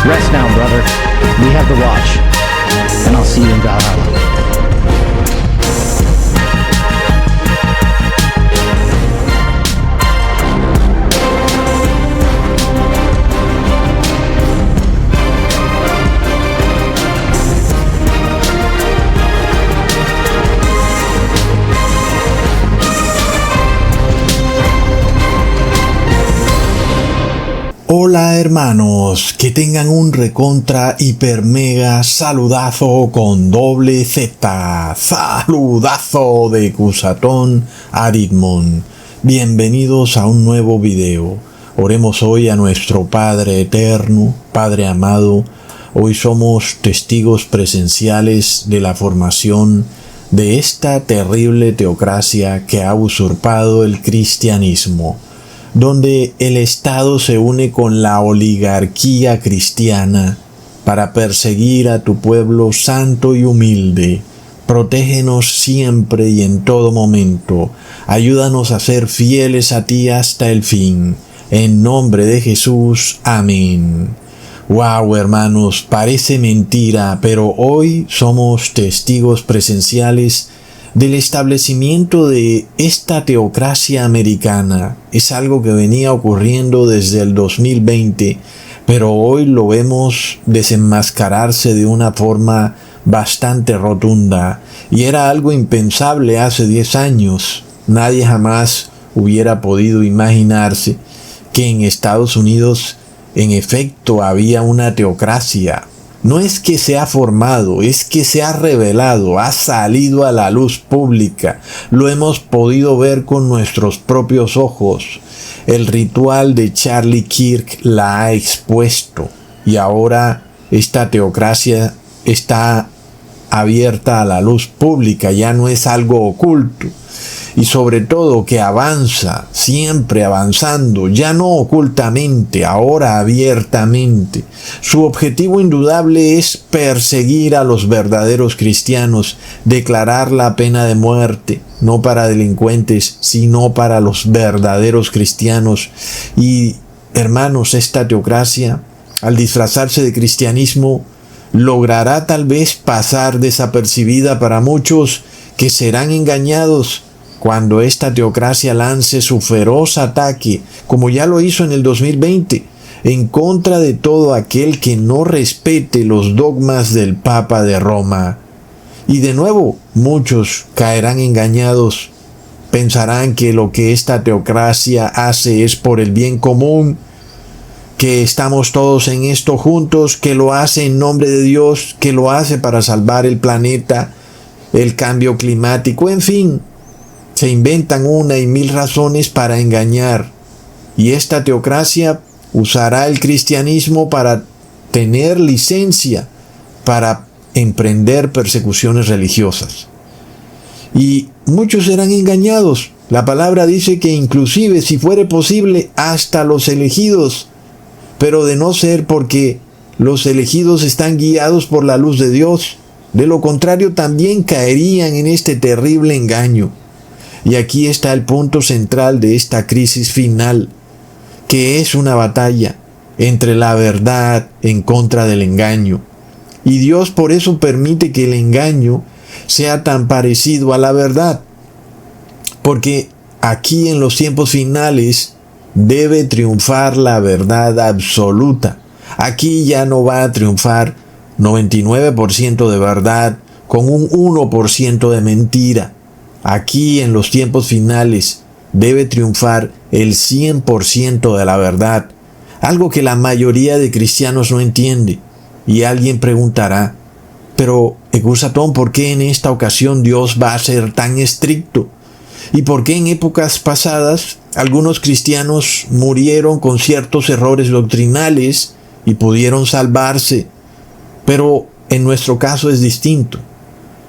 Rest now, brother. We have the watch. And I'll see you in Valhalla. Hola hermanos, que tengan un recontra hiper mega saludazo con doble Z, saludazo de Cusatón Aritmon. Bienvenidos a un nuevo video. Oremos hoy a nuestro Padre Eterno, Padre amado. Hoy somos testigos presenciales de la formación de esta terrible teocracia que ha usurpado el cristianismo, donde el Estado se une con la oligarquía cristiana para perseguir a tu pueblo santo y humilde. Protégenos siempre y en todo momento. Ayúdanos a ser fieles a ti hasta el fin. En nombre de Jesús. Amén. Wow, hermanos, parece mentira, pero hoy somos testigos presenciales del establecimiento de esta teocracia americana. Es algo que venía ocurriendo desde el 2020, pero hoy lo vemos desenmascararse de una forma bastante rotunda, y era algo impensable hace 10 años. Nadie jamás hubiera podido imaginarse que en Estados Unidos en efecto había una teocracia. No es que se ha formado, es que se ha revelado, ha salido a la luz pública. Lo hemos podido ver con nuestros propios ojos. El ritual de Charlie Kirk la ha expuesto. Y ahora esta teocracia está abierta a la luz pública, ya no es algo oculto. Y sobre todo que avanza, siempre avanzando, ya no ocultamente, ahora abiertamente. Su objetivo indudable es perseguir a los verdaderos cristianos, declarar la pena de muerte, no para delincuentes, sino para los verdaderos cristianos. Y, hermanos, esta teocracia, al disfrazarse de cristianismo, logrará tal vez pasar desapercibida para muchos que serán engañados cuando esta teocracia lance su feroz ataque, como ya lo hizo en el 2020, en contra de todo aquel que no respete los dogmas del Papa de Roma. Y de nuevo, muchos caerán engañados, pensarán que lo que esta teocracia hace es por el bien común, que estamos todos en esto juntos, que lo hace en nombre de Dios, que lo hace para salvar el planeta, el cambio climático, en fin. Se inventan una y mil razones para engañar, y esta teocracia usará el cristianismo para tener licencia para emprender persecuciones religiosas. Y muchos serán engañados. La palabra dice que inclusive, si fuere posible, hasta los elegidos, pero de no ser porque los elegidos están guiados por la luz de Dios. De lo contrario, también caerían en este terrible engaño. Y aquí está el punto central de esta crisis final, que es una batalla entre la verdad en contra del engaño. Y Dios por eso permite que el engaño sea tan parecido a la verdad. Porque aquí en los tiempos finales debe triunfar la verdad absoluta. Aquí ya no va a triunfar 99% de verdad con un 1% de mentira. Aquí en los tiempos finales debe triunfar el 100% de la verdad, algo que la mayoría de cristianos no entiende. Y alguien preguntará, pero Ecusatón, ¿por qué en esta ocasión Dios va a ser tan estricto? ¿Y por qué en épocas pasadas algunos cristianos murieron con ciertos errores doctrinales y pudieron salvarse? Pero en nuestro caso es distinto.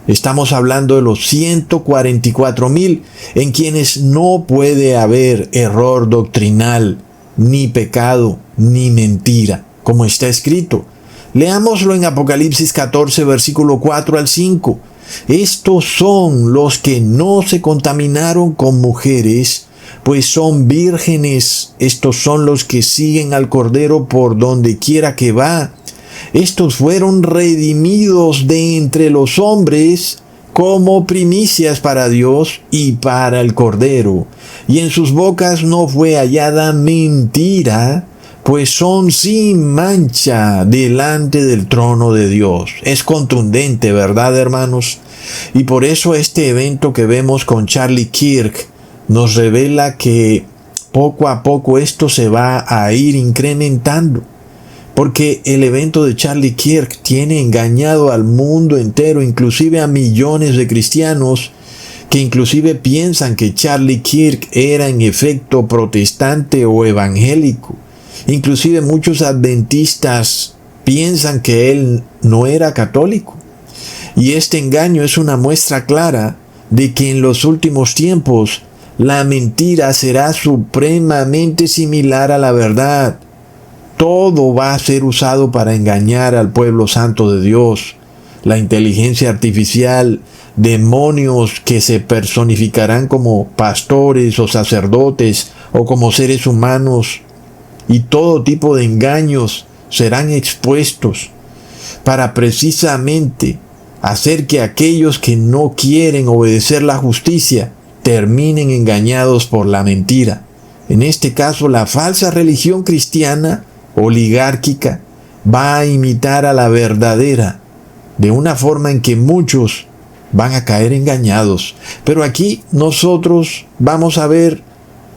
Estamos hablando de los 144,000 en quienes no puede haber error doctrinal, ni pecado, ni mentira, como está escrito. Leámoslo en Apocalipsis 14, versículo 4 al 5. Estos son los que no se contaminaron con mujeres, pues son vírgenes. Estos son los que siguen al Cordero por donde quiera que va. Estos fueron redimidos de entre los hombres como primicias para Dios y para el Cordero. Y en sus bocas no fue hallada mentira, pues son sin mancha delante del trono de Dios. Es contundente, ¿verdad, hermanos? Y por eso este evento que vemos con Charlie Kirk nos revela que poco a poco esto se va a ir incrementando. Porque el evento de Charlie Kirk tiene engañado al mundo entero, inclusive a millones de cristianos que inclusive piensan que Charlie Kirk era en efecto protestante o evangélico. Inclusive muchos adventistas piensan que él no era católico. Y este engaño es una muestra clara de que en los últimos tiempos la mentira será supremamente similar a la verdad. Todo va a ser usado para engañar al pueblo santo de Dios. La inteligencia artificial, demonios que se personificarán como pastores o sacerdotes o como seres humanos, y todo tipo de engaños serán expuestos para precisamente hacer que aquellos que no quieren obedecer la justicia terminen engañados por la mentira. En este caso, la falsa religión cristiana oligárquica va a imitar a la verdadera, de una forma en que muchos van a caer engañados. Pero aquí nosotros vamos a ver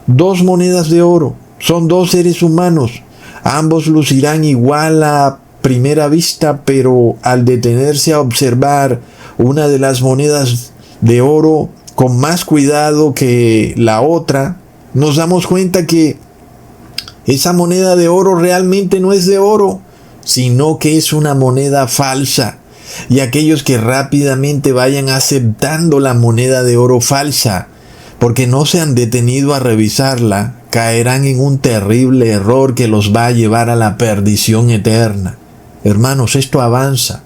dos monedas de oro. Son dos seres humanos. Ambos lucirán igual a primera vista, pero al detenerse a observar una de las monedas de oro con más cuidado que la otra, nos damos cuenta que esa moneda de oro realmente no es de oro, sino que es una moneda falsa. Y aquellos que rápidamente vayan aceptando la moneda de oro falsa, porque no se han detenido a revisarla, caerán en un terrible error que los va a llevar a la perdición eterna. Hermanos, esto avanza.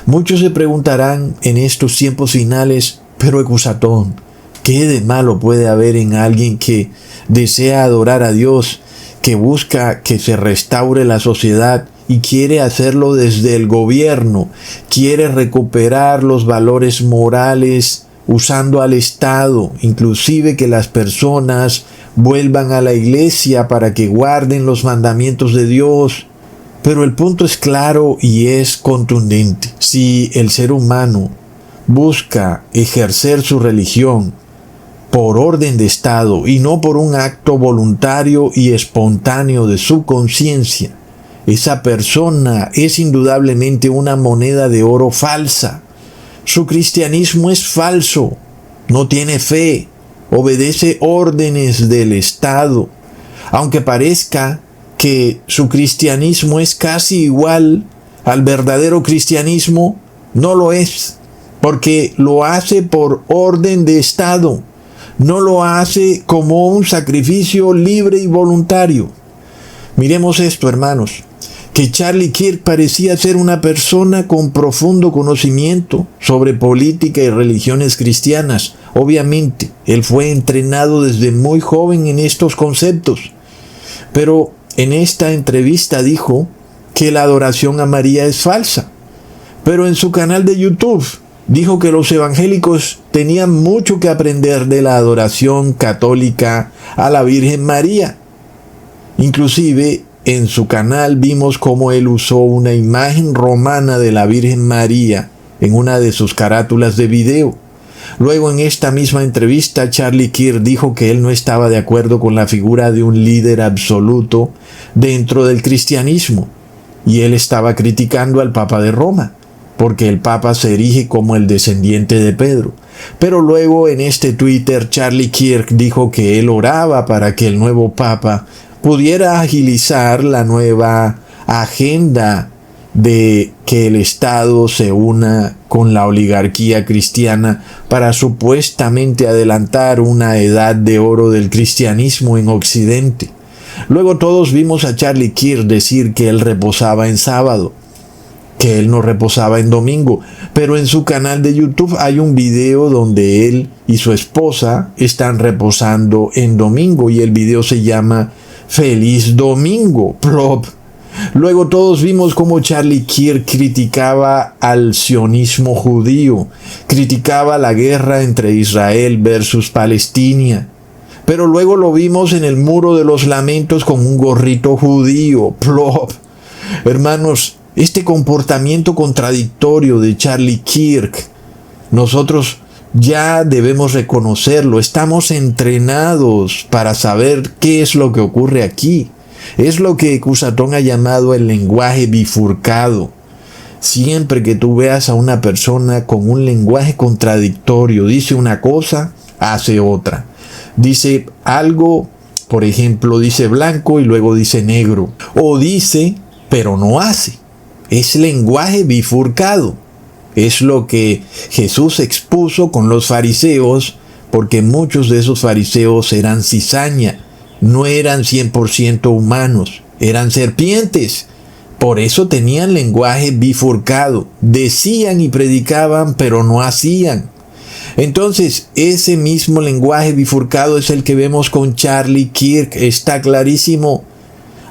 Muchos se preguntarán en estos tiempos finales, pero Ecusatón, ¿qué de malo puede haber en alguien que desea adorar a Dios, que busca que se restaure la sociedad y quiere hacerlo desde el gobierno, quiere recuperar los valores morales usando al Estado, inclusive que las personas vuelvan a la iglesia para que guarden los mandamientos de Dios? Pero el punto es claro y es contundente. Si el ser humano busca ejercer su religión por orden de Estado y no por un acto voluntario y espontáneo de su conciencia, esa persona es indudablemente una moneda de oro falsa. Su cristianismo es falso, no tiene fe, obedece órdenes del Estado. Aunque parezca que su cristianismo es casi igual al verdadero cristianismo, no lo es, porque lo hace por orden de Estado, no lo hace como un sacrificio libre y voluntario. Miremos esto, hermanos, que Charlie Kirk parecía ser una persona con profundo conocimiento sobre política y religiones cristianas. Obviamente, él fue entrenado desde muy joven en estos conceptos, pero en esta entrevista dijo que la adoración a María es falsa. Pero en su canal de YouTube dijo que los evangélicos tenían mucho que aprender de la adoración católica a la Virgen María. Inclusive en su canal vimos cómo él usó una imagen romana de la Virgen María en una de sus carátulas de video. Luego, en esta misma entrevista, Charlie Kirk dijo que él no estaba de acuerdo con la figura de un líder absoluto dentro del cristianismo, y él estaba criticando al Papa de Roma, porque el Papa se erige como el descendiente de Pedro. Pero luego en este Twitter, Charlie Kirk dijo que él oraba para que el nuevo Papa pudiera agilizar la nueva agenda de que el Estado se una con la oligarquía cristiana para supuestamente adelantar una edad de oro del cristianismo en Occidente. Luego todos vimos a Charlie Kirk decir que él reposaba en sábado, que él no reposaba en domingo, pero en su canal de YouTube hay un video donde él y su esposa están reposando en domingo y el video se llama Feliz Domingo, plop. Luego todos vimos cómo Charlie Kirk criticaba al sionismo judío, criticaba la guerra entre Israel versus Palestina. Pero luego lo vimos en el Muro de los Lamentos con un gorrito judío, plop. Hermanos, este comportamiento contradictorio de Charlie Kirk, nosotros ya debemos reconocerlo. Estamos entrenados para saber qué es lo que ocurre aquí. Es lo que Cusatón ha llamado el lenguaje bifurcado. Siempre que tú veas a una persona con un lenguaje contradictorio, dice una cosa, hace otra. Dice algo, por ejemplo, dice blanco y luego dice negro. O dice, pero no hace. Es lenguaje bifurcado. Es lo que Jesús expuso con los fariseos, porque muchos de esos fariseos eran cizaña. No eran 100% humanos, eran serpientes. Por eso tenían lenguaje bifurcado. Decían y predicaban, pero no hacían. Entonces, ese mismo lenguaje bifurcado es el que vemos con Charlie Kirk. Está clarísimo.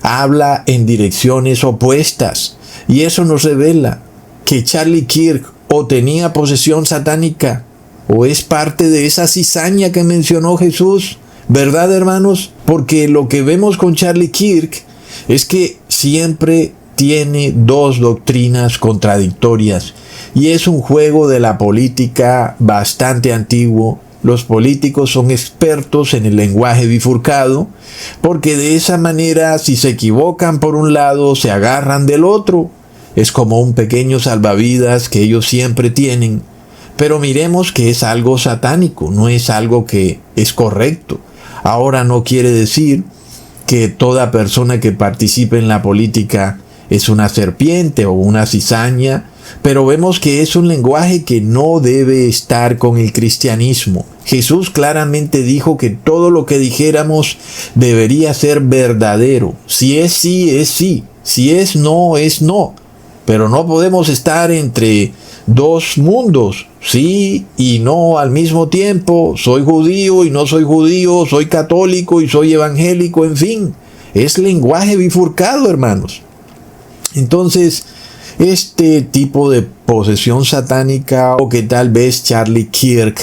Habla en direcciones opuestas. Y eso nos revela que Charlie Kirk o tenía posesión satánica o es parte de esa cizaña que mencionó Jesús. ¿Verdad, hermanos? Porque lo que vemos con Charlie Kirk es que siempre tiene dos doctrinas contradictorias y es un juego de la política bastante antiguo. Los políticos son expertos en el lenguaje bifurcado porque de esa manera, si se equivocan por un lado, se agarran del otro. Es como un pequeño salvavidas que ellos siempre tienen. Pero miremos que es algo satánico, no es algo que es correcto. Ahora no quiere decir que toda persona que participe en la política es una serpiente o una cizaña, pero vemos que es un lenguaje que no debe estar con el cristianismo. Jesús claramente dijo que todo lo que dijéramos debería ser verdadero. Si es sí, es sí. Si es no, es no. Pero no podemos estar entre dos mundos, sí y no al mismo tiempo. Soy judío y no soy judío, soy católico y soy evangélico, en fin. Es lenguaje bifurcado, hermanos. Entonces, este tipo de posesión satánica, o que tal vez Charlie Kirk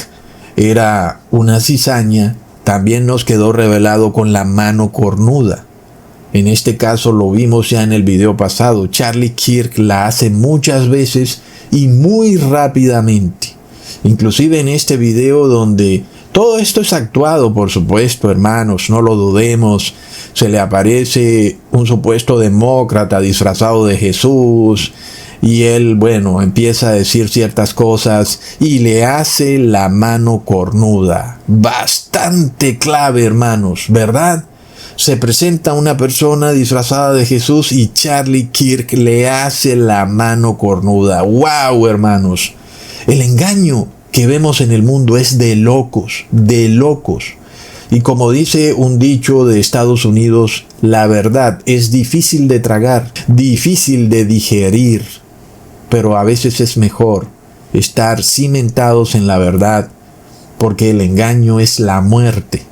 era una cizaña, también nos quedó revelado con la mano cornuda. En este caso lo vimos ya en el video pasado. Charlie Kirk la hace muchas veces y muy rápidamente. Inclusive en este video donde todo esto es actuado, por supuesto, hermanos, no lo dudemos. Se le aparece un supuesto demócrata disfrazado de Jesús y él, empieza a decir ciertas cosas y le hace la mano cornuda. Bastante clave, hermanos, ¿verdad? Se presenta una persona disfrazada de Jesús y Charlie Kirk le hace la mano cornuda. ¡Wow, hermanos! El engaño que vemos en el mundo es de locos, de locos. Y como dice un dicho de Estados Unidos, la verdad es difícil de tragar, difícil de digerir. Pero a veces es mejor estar cimentados en la verdad, porque el engaño es la muerte.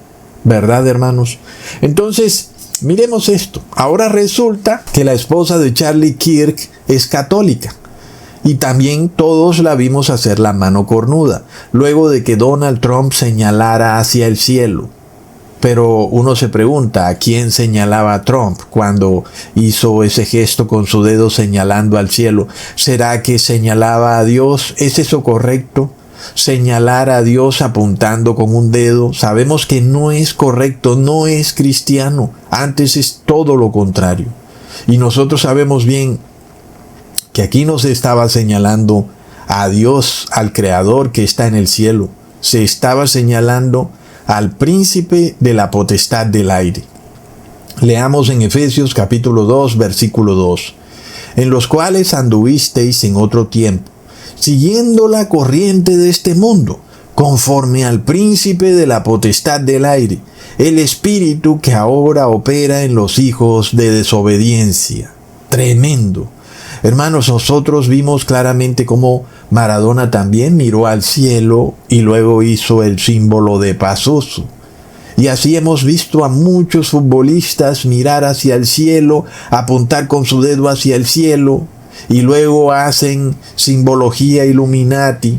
¿Verdad, hermanos? Entonces, miremos esto. Ahora resulta que la esposa de Charlie Kirk es católica. Y también todos la vimos hacer la mano cornuda, luego de que Donald Trump señalara hacia el cielo. Pero uno se pregunta, ¿a quién señalaba Trump cuando hizo ese gesto con su dedo señalando al cielo? ¿Será que señalaba a Dios? ¿Es eso correcto? Señalar a Dios apuntando con un dedo, sabemos que no es correcto, no es cristiano, antes es todo lo contrario. Y nosotros sabemos bien que aquí no se estaba señalando a Dios, al Creador que está en el cielo, se estaba señalando al príncipe de la potestad del aire. Leamos en Efesios capítulo 2, versículo 2, en los cuales anduvisteis en otro tiempo, siguiendo la corriente de este mundo, conforme al príncipe de la potestad del aire, el espíritu que ahora opera en los hijos de desobediencia. Tremendo. Hermanos, nosotros vimos claramente cómo Maradona también miró al cielo y luego hizo el símbolo de Pazuzu. Y así hemos visto a muchos futbolistas mirar hacia el cielo, apuntar con su dedo hacia el cielo, y luego hacen simbología Illuminati,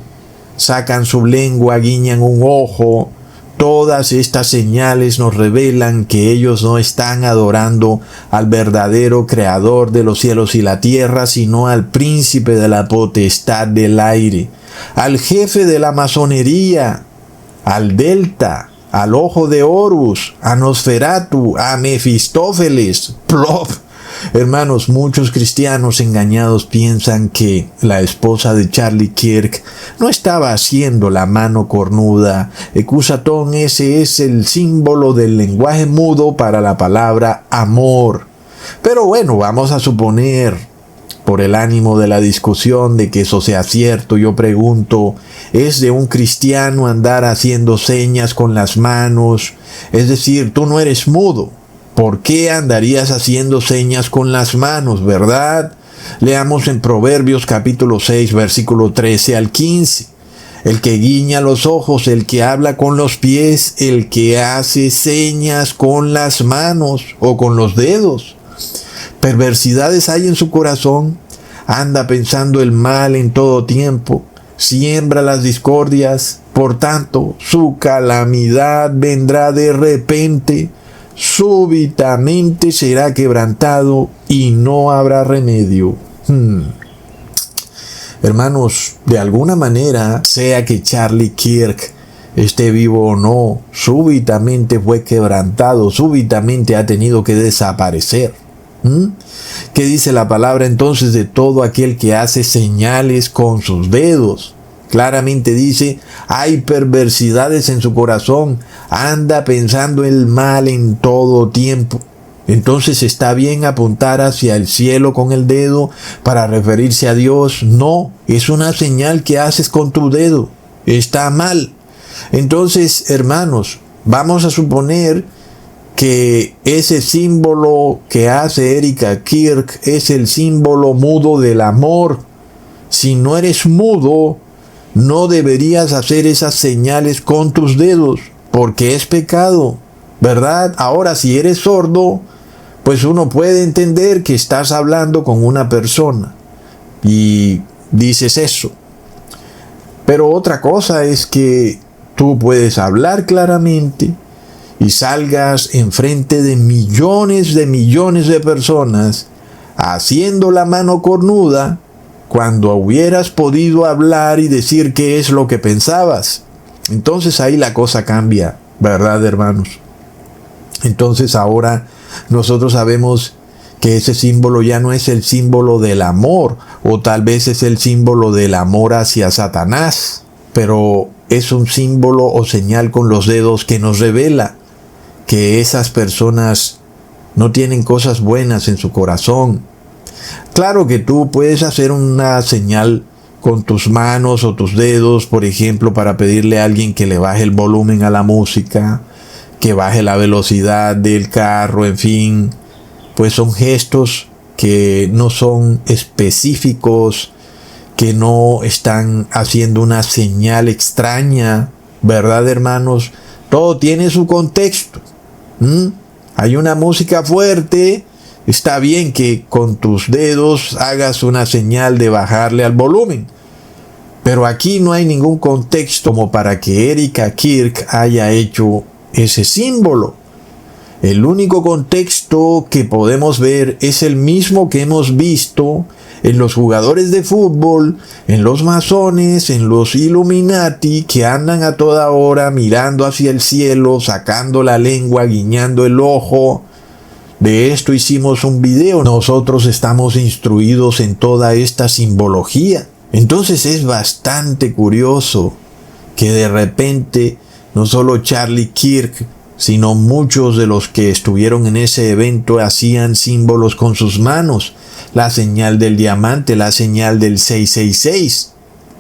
sacan su lengua, guiñan un ojo. Todas estas señales nos revelan que ellos no están adorando al verdadero creador de los cielos y la tierra, sino al príncipe de la potestad del aire, al jefe de la masonería, al Delta, al ojo de Horus, a Nosferatu, a Mefistófeles, Plop. Hermanos, muchos cristianos engañados piensan que la esposa de Charlie Kirk no estaba haciendo la mano cornuda. Cusatón, ese es el símbolo del lenguaje mudo para la palabra amor. Pero bueno, vamos a suponer, por el ánimo de la discusión, de que eso sea cierto. Yo pregunto, ¿es de un cristiano andar haciendo señas con las manos? Es decir, tú no eres mudo. ¿Por qué andarías haciendo señas con las manos, verdad? Leamos en Proverbios capítulo 6, versículo 13 al 15. El que guiña los ojos, el que habla con los pies, el que hace señas con las manos o con los dedos. Perversidades hay en su corazón, anda pensando el mal en todo tiempo, siembra las discordias, por tanto, su calamidad vendrá de repente. Súbitamente será quebrantado y no habrá remedio. Hermanos, de alguna manera, sea que Charlie Kirk esté vivo o no, súbitamente fue quebrantado, súbitamente ha tenido que desaparecer. ¿Qué dice la palabra entonces de todo aquel que hace señales con sus dedos? Claramente dice, hay perversidades en su corazón, anda pensando el mal en todo tiempo. Entonces, ¿está bien apuntar hacia el cielo con el dedo para referirse a Dios? No, es una señal que haces con tu dedo. Está mal. Entonces, hermanos, vamos a suponer que ese símbolo que hace Erika Kirk es el símbolo mudo del amor. Si no eres mudo, no deberías hacer esas señales con tus dedos, porque es pecado, ¿verdad? Ahora, si eres sordo, pues uno puede entender que estás hablando con una persona y dices eso. Pero otra cosa es que tú puedes hablar claramente y salgas enfrente de millones de personas haciendo la mano cornuda, cuando hubieras podido hablar y decir qué es lo que pensabas. Entonces ahí la cosa cambia, ¿verdad, hermanos? Entonces ahora nosotros sabemos que ese símbolo ya no es el símbolo del amor, o tal vez es el símbolo del amor hacia Satanás, pero es un símbolo o señal con los dedos que nos revela que esas personas no tienen cosas buenas en su corazón. Claro que tú puedes hacer una señal con tus manos o tus dedos, por ejemplo, para pedirle a alguien que le baje el volumen a la música, que baje la velocidad del carro, en fin. Pues son gestos que no son específicos, que no están haciendo una señal extraña, ¿verdad, hermanos? Todo tiene su contexto. Hay una música fuerte. Está bien que con tus dedos hagas una señal de bajarle al volumen, pero aquí no hay ningún contexto como para que Erika Kirk haya hecho ese símbolo. El único contexto que podemos ver es el mismo que hemos visto en los jugadores de fútbol, en los masones, en los Illuminati, que andan a toda hora mirando hacia el cielo, sacando la lengua, guiñando el ojo. De esto hicimos un video. Nosotros estamos instruidos en toda esta simbología. Entonces es bastante curioso que de repente no solo Charlie Kirk, sino muchos de los que estuvieron en ese evento hacían símbolos con sus manos. La señal del diamante, la señal del 666,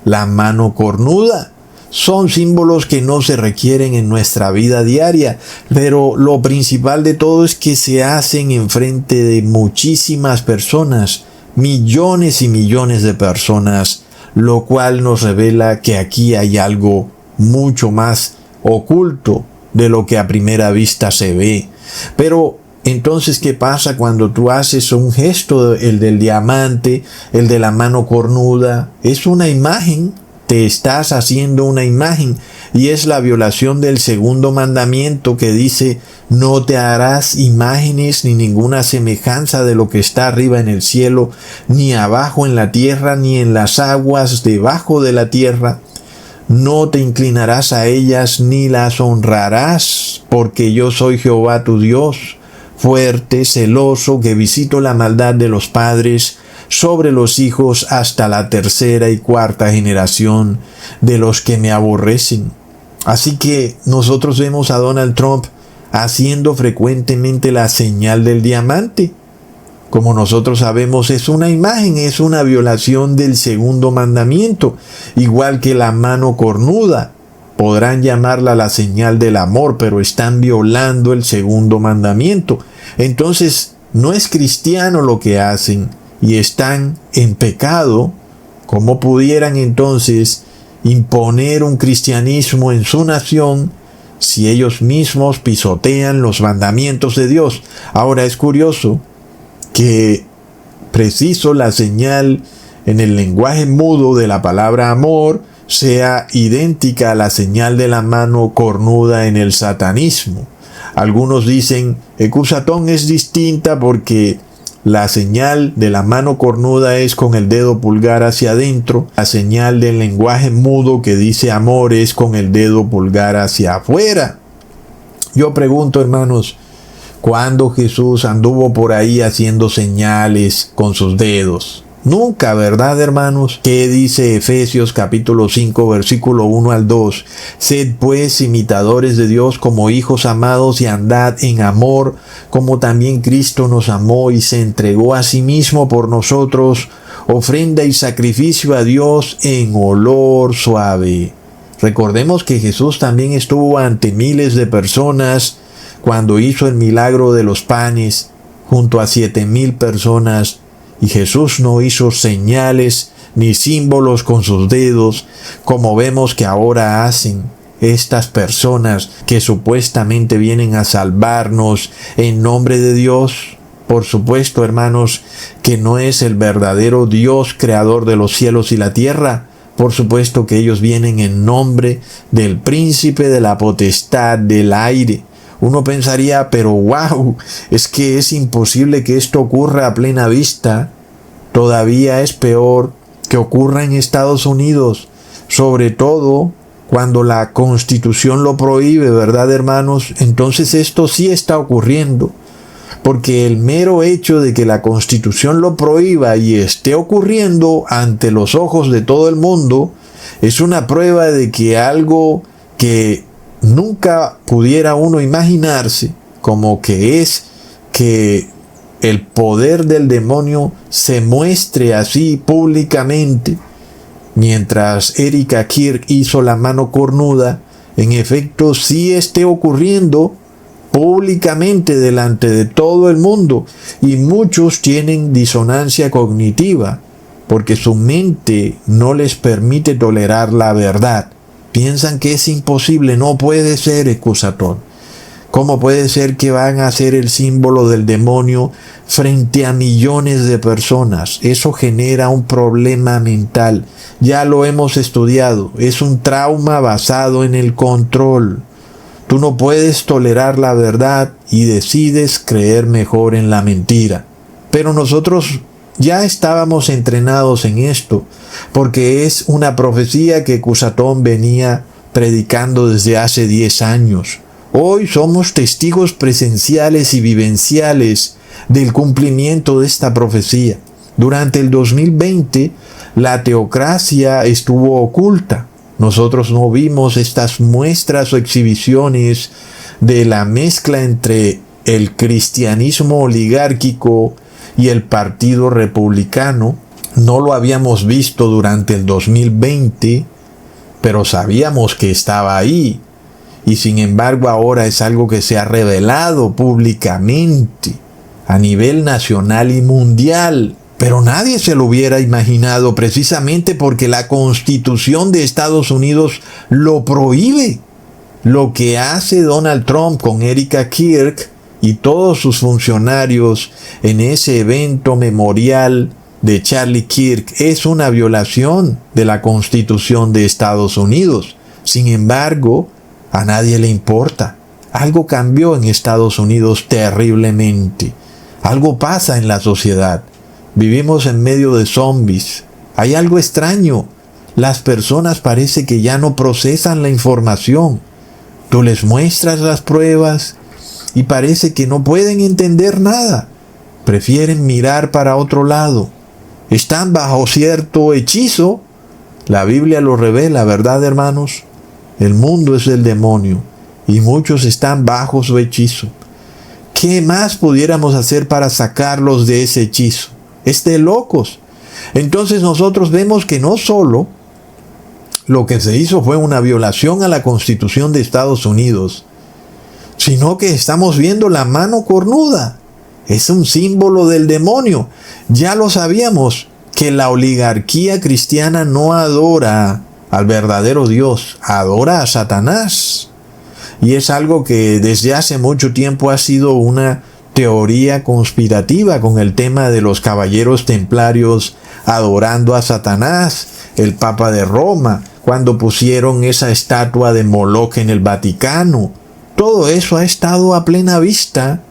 la mano cornuda. Son símbolos que no se requieren en nuestra vida diaria, pero lo principal de todo es que se hacen enfrente de muchísimas personas, millones y millones de personas, lo cual nos revela que aquí hay algo mucho más oculto, de lo que a primera vista se ve. Pero entonces, ¿qué pasa cuando tú haces un gesto, el del diamante, el de la mano cornuda? Es una imagen, te estás haciendo una imagen, y es la violación del segundo mandamiento que dice: no te harás imágenes ni ninguna semejanza de lo que está arriba en el cielo, ni abajo en la tierra, ni en las aguas debajo de la tierra. No te inclinarás a ellas ni las honrarás, porque yo soy Jehová tu Dios, fuerte, celoso, que visito la maldad de los padres sobre los hijos hasta la tercera y cuarta generación de los que me aborrecen. Así que nosotros vemos a Donald Trump haciendo frecuentemente la señal del diamante. Como nosotros sabemos, es una imagen, es una violación del segundo mandamiento, igual que la mano cornuda. Podrán llamarla la señal del amor, pero están violando el segundo mandamiento. Entonces, no es cristiano lo que hacen y están en pecado. ¿Cómo pudieran entonces imponer un cristianismo en su nación si ellos mismos pisotean los mandamientos de Dios? Ahora es curioso que preciso la señal en el lenguaje mudo de la palabra amor sea idéntica a la señal de la mano cornuda en el satanismo. Algunos dicen Ecusatón es distinta porque la señal de la mano cornuda es con el dedo pulgar hacia adentro. La señal del lenguaje mudo que dice amor es con el dedo pulgar hacia afuera. Yo pregunto, hermanos, ¿cuándo Jesús anduvo por ahí haciendo señales con sus dedos? Nunca, ¿verdad, hermanos? ¿Qué dice Efesios capítulo 5, versículo 1 al 2? Sed pues imitadores de Dios como hijos amados y andad en amor, como también Cristo nos amó y se entregó a sí mismo por nosotros, ofrenda y sacrificio a Dios en olor suave. Recordemos que Jesús también estuvo ante miles de personas cuando hizo el milagro de los panes junto a 7,000 personas. Y Jesús no hizo señales ni símbolos con sus dedos, como vemos que ahora hacen estas personas que supuestamente vienen a salvarnos en nombre de Dios. Por supuesto, hermanos, que no es el verdadero Dios creador de los cielos y la tierra. Por supuesto que ellos vienen en nombre del príncipe de la potestad del aire. Uno pensaría, pero wow, es que es imposible que esto ocurra a plena vista. Todavía es peor que ocurra en Estados Unidos, sobre todo cuando la Constitución lo prohíbe, ¿verdad, hermanos? Entonces esto sí está ocurriendo, porque el mero hecho de que la Constitución lo prohíba y esté ocurriendo ante los ojos de todo el mundo es una prueba de que algo que nunca pudiera uno imaginarse, como que es que el poder del demonio se muestre así públicamente. Mientras Erika Kirk hizo la mano cornuda, en efecto sí esté ocurriendo públicamente delante de todo el mundo, y muchos tienen disonancia cognitiva porque su mente no les permite tolerar la verdad. Piensan que es imposible, no puede ser, Ecusatón. ¿Cómo puede ser que van a ser el símbolo del demonio frente a millones de personas? Eso genera un problema mental. Ya lo hemos estudiado. Es un trauma basado en el control. Tú no puedes tolerar la verdad y decides creer mejor en la mentira. Pero nosotros ya estábamos entrenados en esto, porque es una profecía que Ecusatón venía predicando desde hace 10 años. Hoy somos testigos presenciales y vivenciales del cumplimiento de esta profecía. Durante el 2020, la teocracia estuvo oculta. Nosotros no vimos estas muestras o exhibiciones de la mezcla entre el cristianismo oligárquico y el Partido Republicano. No lo habíamos visto durante el 2020, pero sabíamos que estaba ahí. Y sin embargo ahora es algo que se ha revelado públicamente a nivel nacional y mundial. Pero nadie se lo hubiera imaginado, precisamente porque la Constitución de Estados Unidos lo prohíbe. Lo que hace Donald Trump con Erika Kirk y todos sus funcionarios en ese evento memorial de Charlie Kirk es una violación de la Constitución de Estados Unidos. Sin embargo, a nadie le importa. Algo cambió en Estados Unidos terriblemente. Algo pasa en la sociedad. Vivimos en medio de zombies. Hay algo extraño. Las personas parece que ya no procesan la información. Tú les muestras las pruebas y parece que no pueden entender nada. Prefieren mirar para otro lado. Están bajo cierto hechizo. La Biblia lo revela, ¿verdad, hermanos? El mundo es del demonio y muchos están bajo su hechizo. ¿Qué más pudiéramos hacer para sacarlos de ese hechizo? Es de locos. Entonces nosotros vemos que no solo lo que se hizo fue una violación a la Constitución de Estados Unidos, sino que estamos viendo la mano cornuda. Es un símbolo del demonio. Ya lo sabíamos, que la oligarquía cristiana no adora al verdadero Dios, adora a Satanás. Y es algo que desde hace mucho tiempo ha sido una teoría conspirativa con el tema de los caballeros templarios adorando a Satanás, el Papa de Roma, cuando pusieron esa estatua de Moloch en el Vaticano. Todo eso ha estado a plena vista,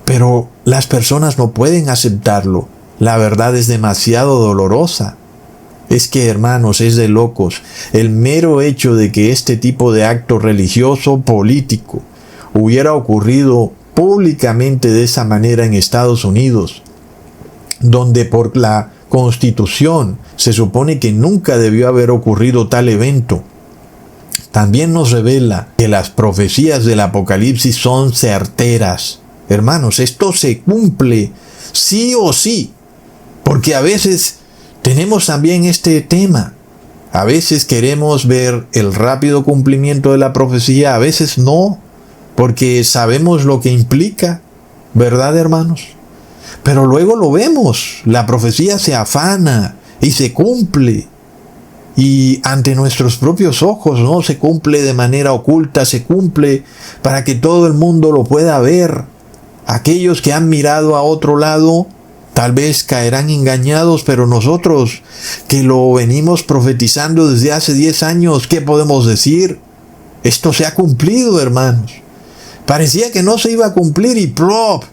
pero las personas no pueden aceptarlo. La verdad es demasiado dolorosa. Es que, hermanos, es de locos. El mero hecho de que este tipo de acto religioso político hubiera ocurrido públicamente de esa manera en Estados Unidos, donde por la Constitución se supone que nunca debió haber ocurrido tal evento, también nos revela que las profecías del Apocalipsis son certeras. Hermanos, esto se cumple sí o sí, porque a veces tenemos también este tema. A veces queremos ver el rápido cumplimiento de la profecía, a veces no, porque sabemos lo que implica, ¿verdad, hermanos? Pero luego lo vemos, la profecía se afana y se cumple. Y ante nuestros propios ojos, no se cumple de manera oculta, se cumple para que todo el mundo lo pueda ver. Aquellos que han mirado a otro lado, tal vez caerán engañados, pero nosotros que lo venimos profetizando desde hace 10 años, ¿qué podemos decir? Esto se ha cumplido, hermanos. Parecía que no se iba a cumplir y ¡plop!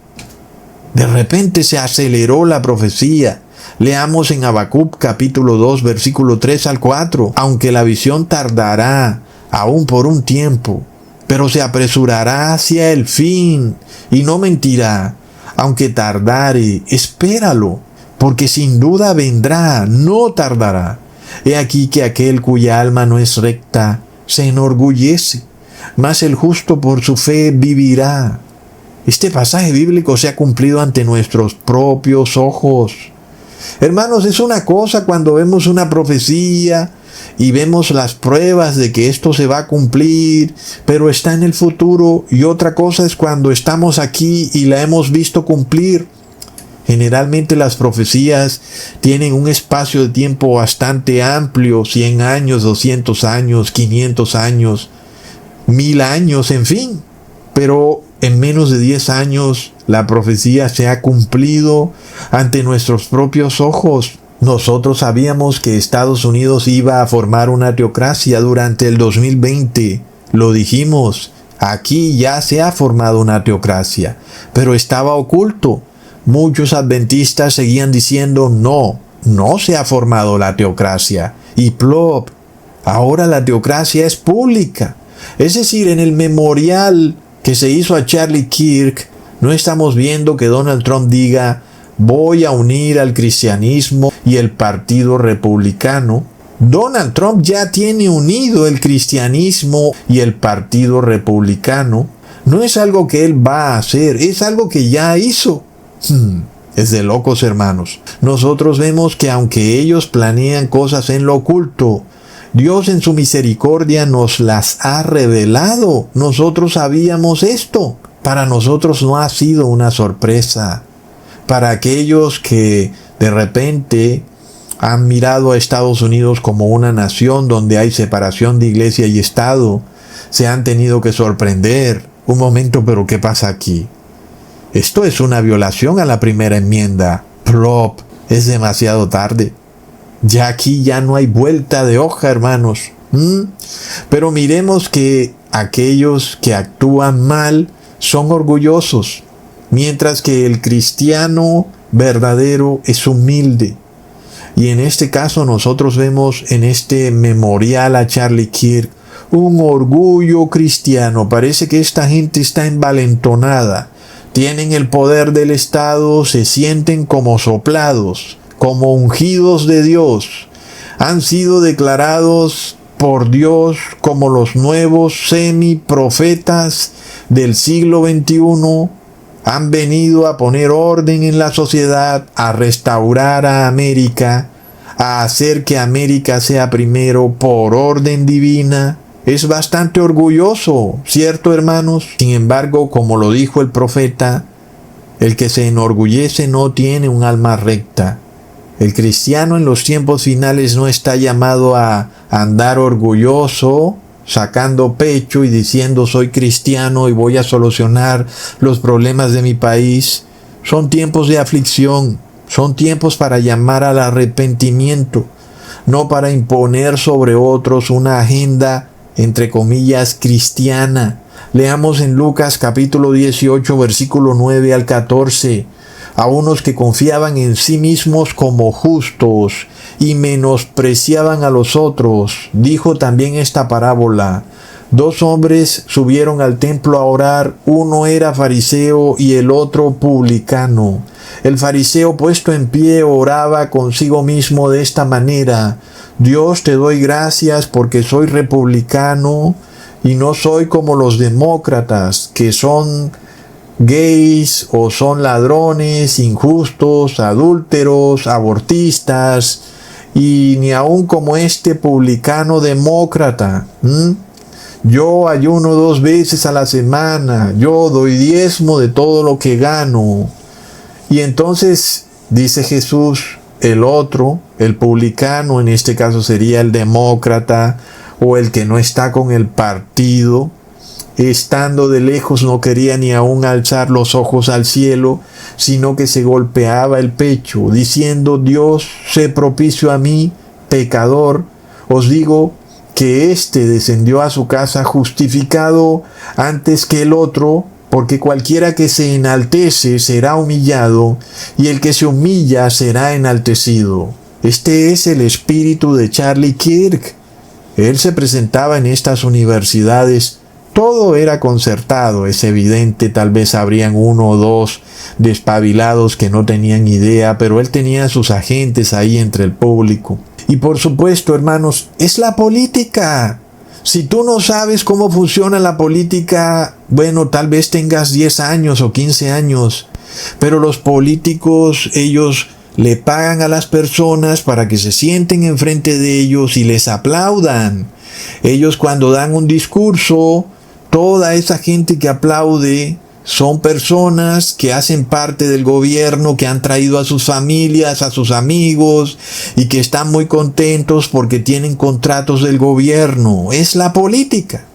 De repente se aceleró la profecía. Leamos en Habacuc capítulo 2, versículo 3 al 4. Aunque la visión tardará aún por un tiempo, pero se apresurará hacia el fin y no mentirá. Aunque tardare, espéralo, porque sin duda vendrá, no tardará. He aquí que aquel cuya alma no es recta se enorgullece, mas el justo por su fe vivirá. Este pasaje bíblico se ha cumplido ante nuestros propios ojos. Hermanos, es una cosa cuando vemos una profecía y vemos las pruebas de que esto se va a cumplir, pero está en el futuro, y otra cosa es cuando estamos aquí y la hemos visto cumplir. Generalmente las profecías tienen un espacio de tiempo bastante amplio, 100 años, 200 años, 500 años, 1000 años, en fin. Pero en menos de 10 años la profecía se ha cumplido ante nuestros propios ojos. Nosotros sabíamos que Estados Unidos iba a formar una teocracia durante el 2020. Lo dijimos, aquí ya se ha formado una teocracia, pero estaba oculto. Muchos adventistas seguían diciendo, no se ha formado la teocracia. Y plop, ahora la teocracia es pública. Es decir, en el memorial que se hizo a Charlie Kirk, no estamos viendo que Donald Trump diga, voy a unir al cristianismo y el partido republicano. Donald Trump ya tiene unido el cristianismo y el partido republicano. No es algo que él va a hacer, es algo que ya hizo. Es de locos, hermanos. Nosotros vemos que aunque ellos planean cosas en lo oculto, Dios en su misericordia nos las ha revelado. Nosotros sabíamos esto. Para nosotros no ha sido una sorpresa. Para aquellos que de repente han mirado a Estados Unidos como una nación donde hay separación de iglesia y Estado, se han tenido que sorprender. Un momento, pero ¿qué pasa aquí? Esto es una violación a la primera enmienda. Plop, es demasiado tarde. Ya aquí ya no hay vuelta de hoja, hermanos. Pero miremos que aquellos que actúan mal son orgullosos, mientras que el cristiano verdadero es humilde. Y en este caso nosotros vemos en este memorial a Charlie Kirk un orgullo cristiano. Parece que esta gente está envalentonada. Tienen el poder del Estado, se sienten como soplados, como ungidos de Dios. Han sido declarados por Dios como los nuevos semiprofetas del siglo XXI. Han venido a poner orden en la sociedad, a restaurar a América, a hacer que América sea primero por orden divina. Es bastante orgulloso, ¿cierto, hermanos? Sin embargo, como lo dijo el profeta, el que se enorgullece no tiene un alma recta. El cristiano en los tiempos finales no está llamado a andar orgulloso, sacando pecho y diciendo soy cristiano y voy a solucionar los problemas de mi país. Son tiempos de aflicción, son tiempos para llamar al arrepentimiento, no para imponer sobre otros una agenda entre comillas cristiana. Leamos en Lucas capítulo 18 versículo 9 al 14. A unos que confiaban en sí mismos como justos y menospreciaban a los otros, dijo también esta parábola. 2 hombres subieron al templo a orar, uno era fariseo y el otro publicano. El fariseo, puesto en pie, oraba consigo mismo de esta manera: Dios, te doy gracias porque soy republicano y no soy como los demócratas, que son gays o son ladrones, injustos, adúlteros, abortistas, y ni aun como este publicano demócrata. Yo ayuno 2 veces a la semana, yo doy diezmo de todo lo que gano. Y entonces dice Jesús, el otro, el publicano, en este caso sería el demócrata o el que no está con el partido, estando de lejos no quería ni aún alzar los ojos al cielo, sino que se golpeaba el pecho, diciendo: Dios, sé propicio a mí, pecador. Os digo que éste descendió a su casa justificado antes que el otro, porque cualquiera que se enaltece será humillado, y el que se humilla será enaltecido. Este es el espíritu de Charlie Kirk. Él se presentaba en estas universidades. Todo era concertado, es evidente, tal vez habrían 1 o 2 despabilados que no tenían idea, pero él tenía a sus agentes ahí entre el público. Y por supuesto, hermanos, es la política. Si tú no sabes cómo funciona la política, bueno, tal vez tengas 10 años o 15 años, pero los políticos, ellos le pagan a las personas para que se sienten enfrente de ellos y les aplaudan. Ellos cuando dan un discurso, toda esa gente que aplaude son personas que hacen parte del gobierno, que han traído a sus familias, a sus amigos y que están muy contentos porque tienen contratos del gobierno. Es la política.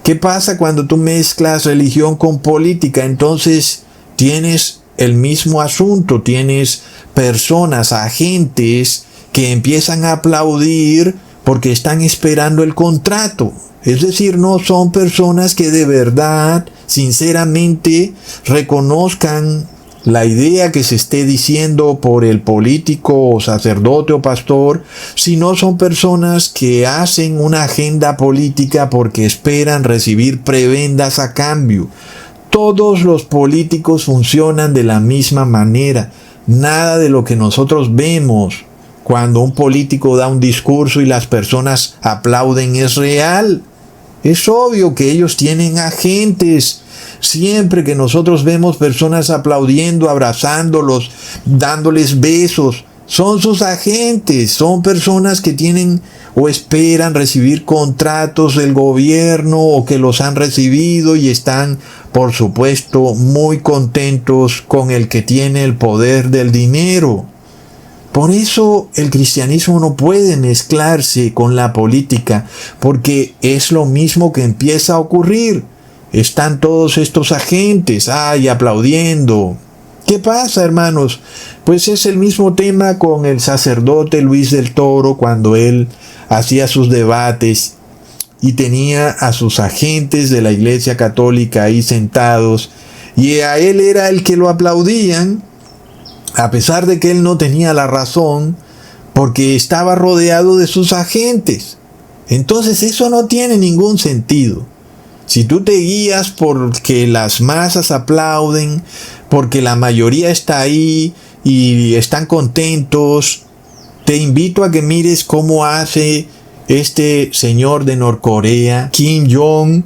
¿Qué pasa cuando tú mezclas religión con política? Entonces tienes el mismo asunto, tienes personas, agentes que empiezan a aplaudir porque están esperando el contrato. Es decir, no son personas que de verdad, sinceramente, reconozcan la idea que se esté diciendo por el político o sacerdote o pastor, sino son personas que hacen una agenda política porque esperan recibir prebendas a cambio. Todos los políticos funcionan de la misma manera. Nada de lo que nosotros vemos cuando un político da un discurso y las personas aplauden es real. Es obvio que ellos tienen agentes. Siempre que nosotros vemos personas aplaudiendo, abrazándolos, dándoles besos, son sus agentes, son personas que tienen o esperan recibir contratos del gobierno o que los han recibido y están, por supuesto, muy contentos con el que tiene el poder del dinero. Por eso el cristianismo no puede mezclarse con la política, porque es lo mismo que empieza a ocurrir. Están todos estos agentes, aplaudiendo. ¿Qué pasa, hermanos? Pues es el mismo tema con el sacerdote Luis del Toro cuando él hacía sus debates y tenía a sus agentes de la Iglesia Católica ahí sentados, y a él era el que lo aplaudían, a pesar de que él no tenía la razón, porque estaba rodeado de sus agentes. Entonces eso no tiene ningún sentido. Si tú te guías porque las masas aplauden, porque la mayoría está ahí y están contentos, te invito a que mires cómo hace este señor de Norcorea, Kim Jong,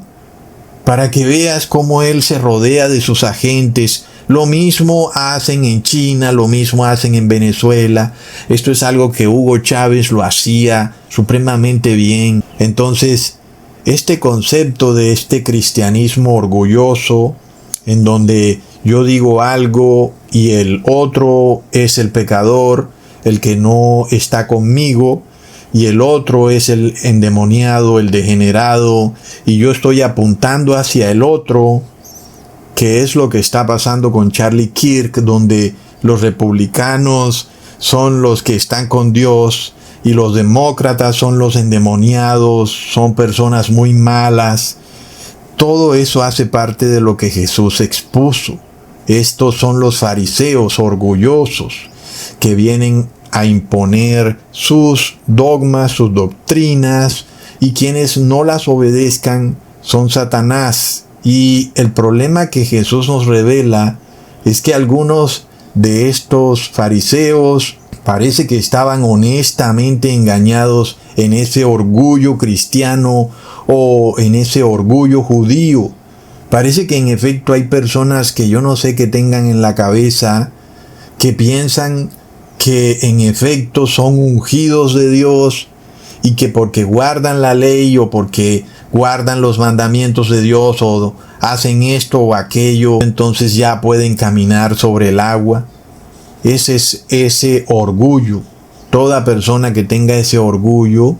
para que veas cómo él se rodea de sus agentes. Lo mismo hacen en China, lo mismo hacen en Venezuela. Esto es algo que Hugo Chávez lo hacía supremamente bien. Entonces, este concepto de este cristianismo orgulloso, en donde yo digo algo y el otro es el pecador, el que no está conmigo, y el otro es el endemoniado, el degenerado, y yo estoy apuntando hacia el otro, que es lo que está pasando con Charlie Kirk, donde los republicanos son los que están con Dios y los demócratas son los endemoniados, son personas muy malas. Todo eso hace parte de lo que Jesús expuso. Estos son los fariseos orgullosos que vienen a imponer sus dogmas, sus doctrinas, y quienes no las obedezcan son Satanás. Y el problema que Jesús nos revela es que algunos de estos fariseos parece que estaban honestamente engañados en ese orgullo cristiano o en ese orgullo judío. Parece que en efecto hay personas que yo no sé qué tengan en la cabeza, que piensan que en efecto son ungidos de Dios y que porque guardan la ley o porque guardan los mandamientos de Dios o hacen esto o aquello, entonces ya pueden caminar sobre el agua. Ese es ese orgullo. Toda persona que tenga ese orgullo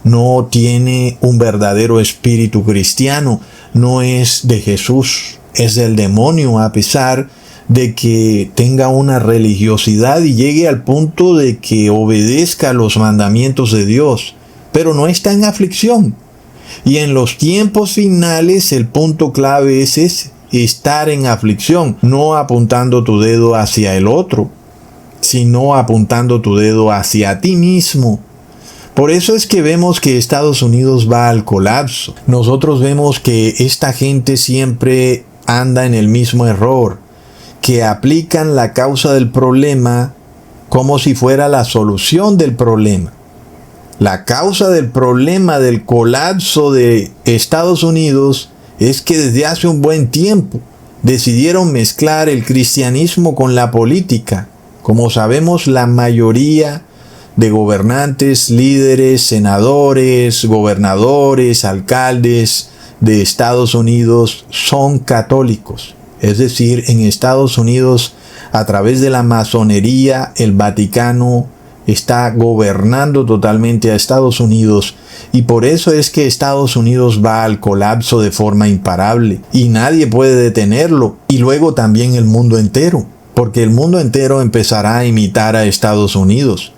no tiene un verdadero espíritu cristiano, no es de Jesús, es del demonio, a pesar de que tenga una religiosidad y llegue al punto de que obedezca los mandamientos de Dios, pero no está en aflicción. Y en los tiempos finales el punto clave es ese, estar en aflicción, no apuntando tu dedo hacia el otro, sino apuntando tu dedo hacia ti mismo. Por eso es que vemos que Estados Unidos va al colapso. Nosotros vemos que esta gente siempre anda en el mismo error, que aplican la causa del problema como si fuera la solución del problema. La causa del problema del colapso de Estados Unidos es que desde hace un buen tiempo decidieron mezclar el cristianismo con la política. Como sabemos, la mayoría de gobernantes, líderes, senadores, gobernadores, alcaldes de Estados Unidos son católicos. Es decir, en Estados Unidos, a través de la masonería, el Vaticano está gobernando totalmente a Estados Unidos, y por eso es que Estados Unidos va al colapso de forma imparable y nadie puede detenerlo, y luego también el mundo entero, porque el mundo entero empezará a imitar a Estados Unidos.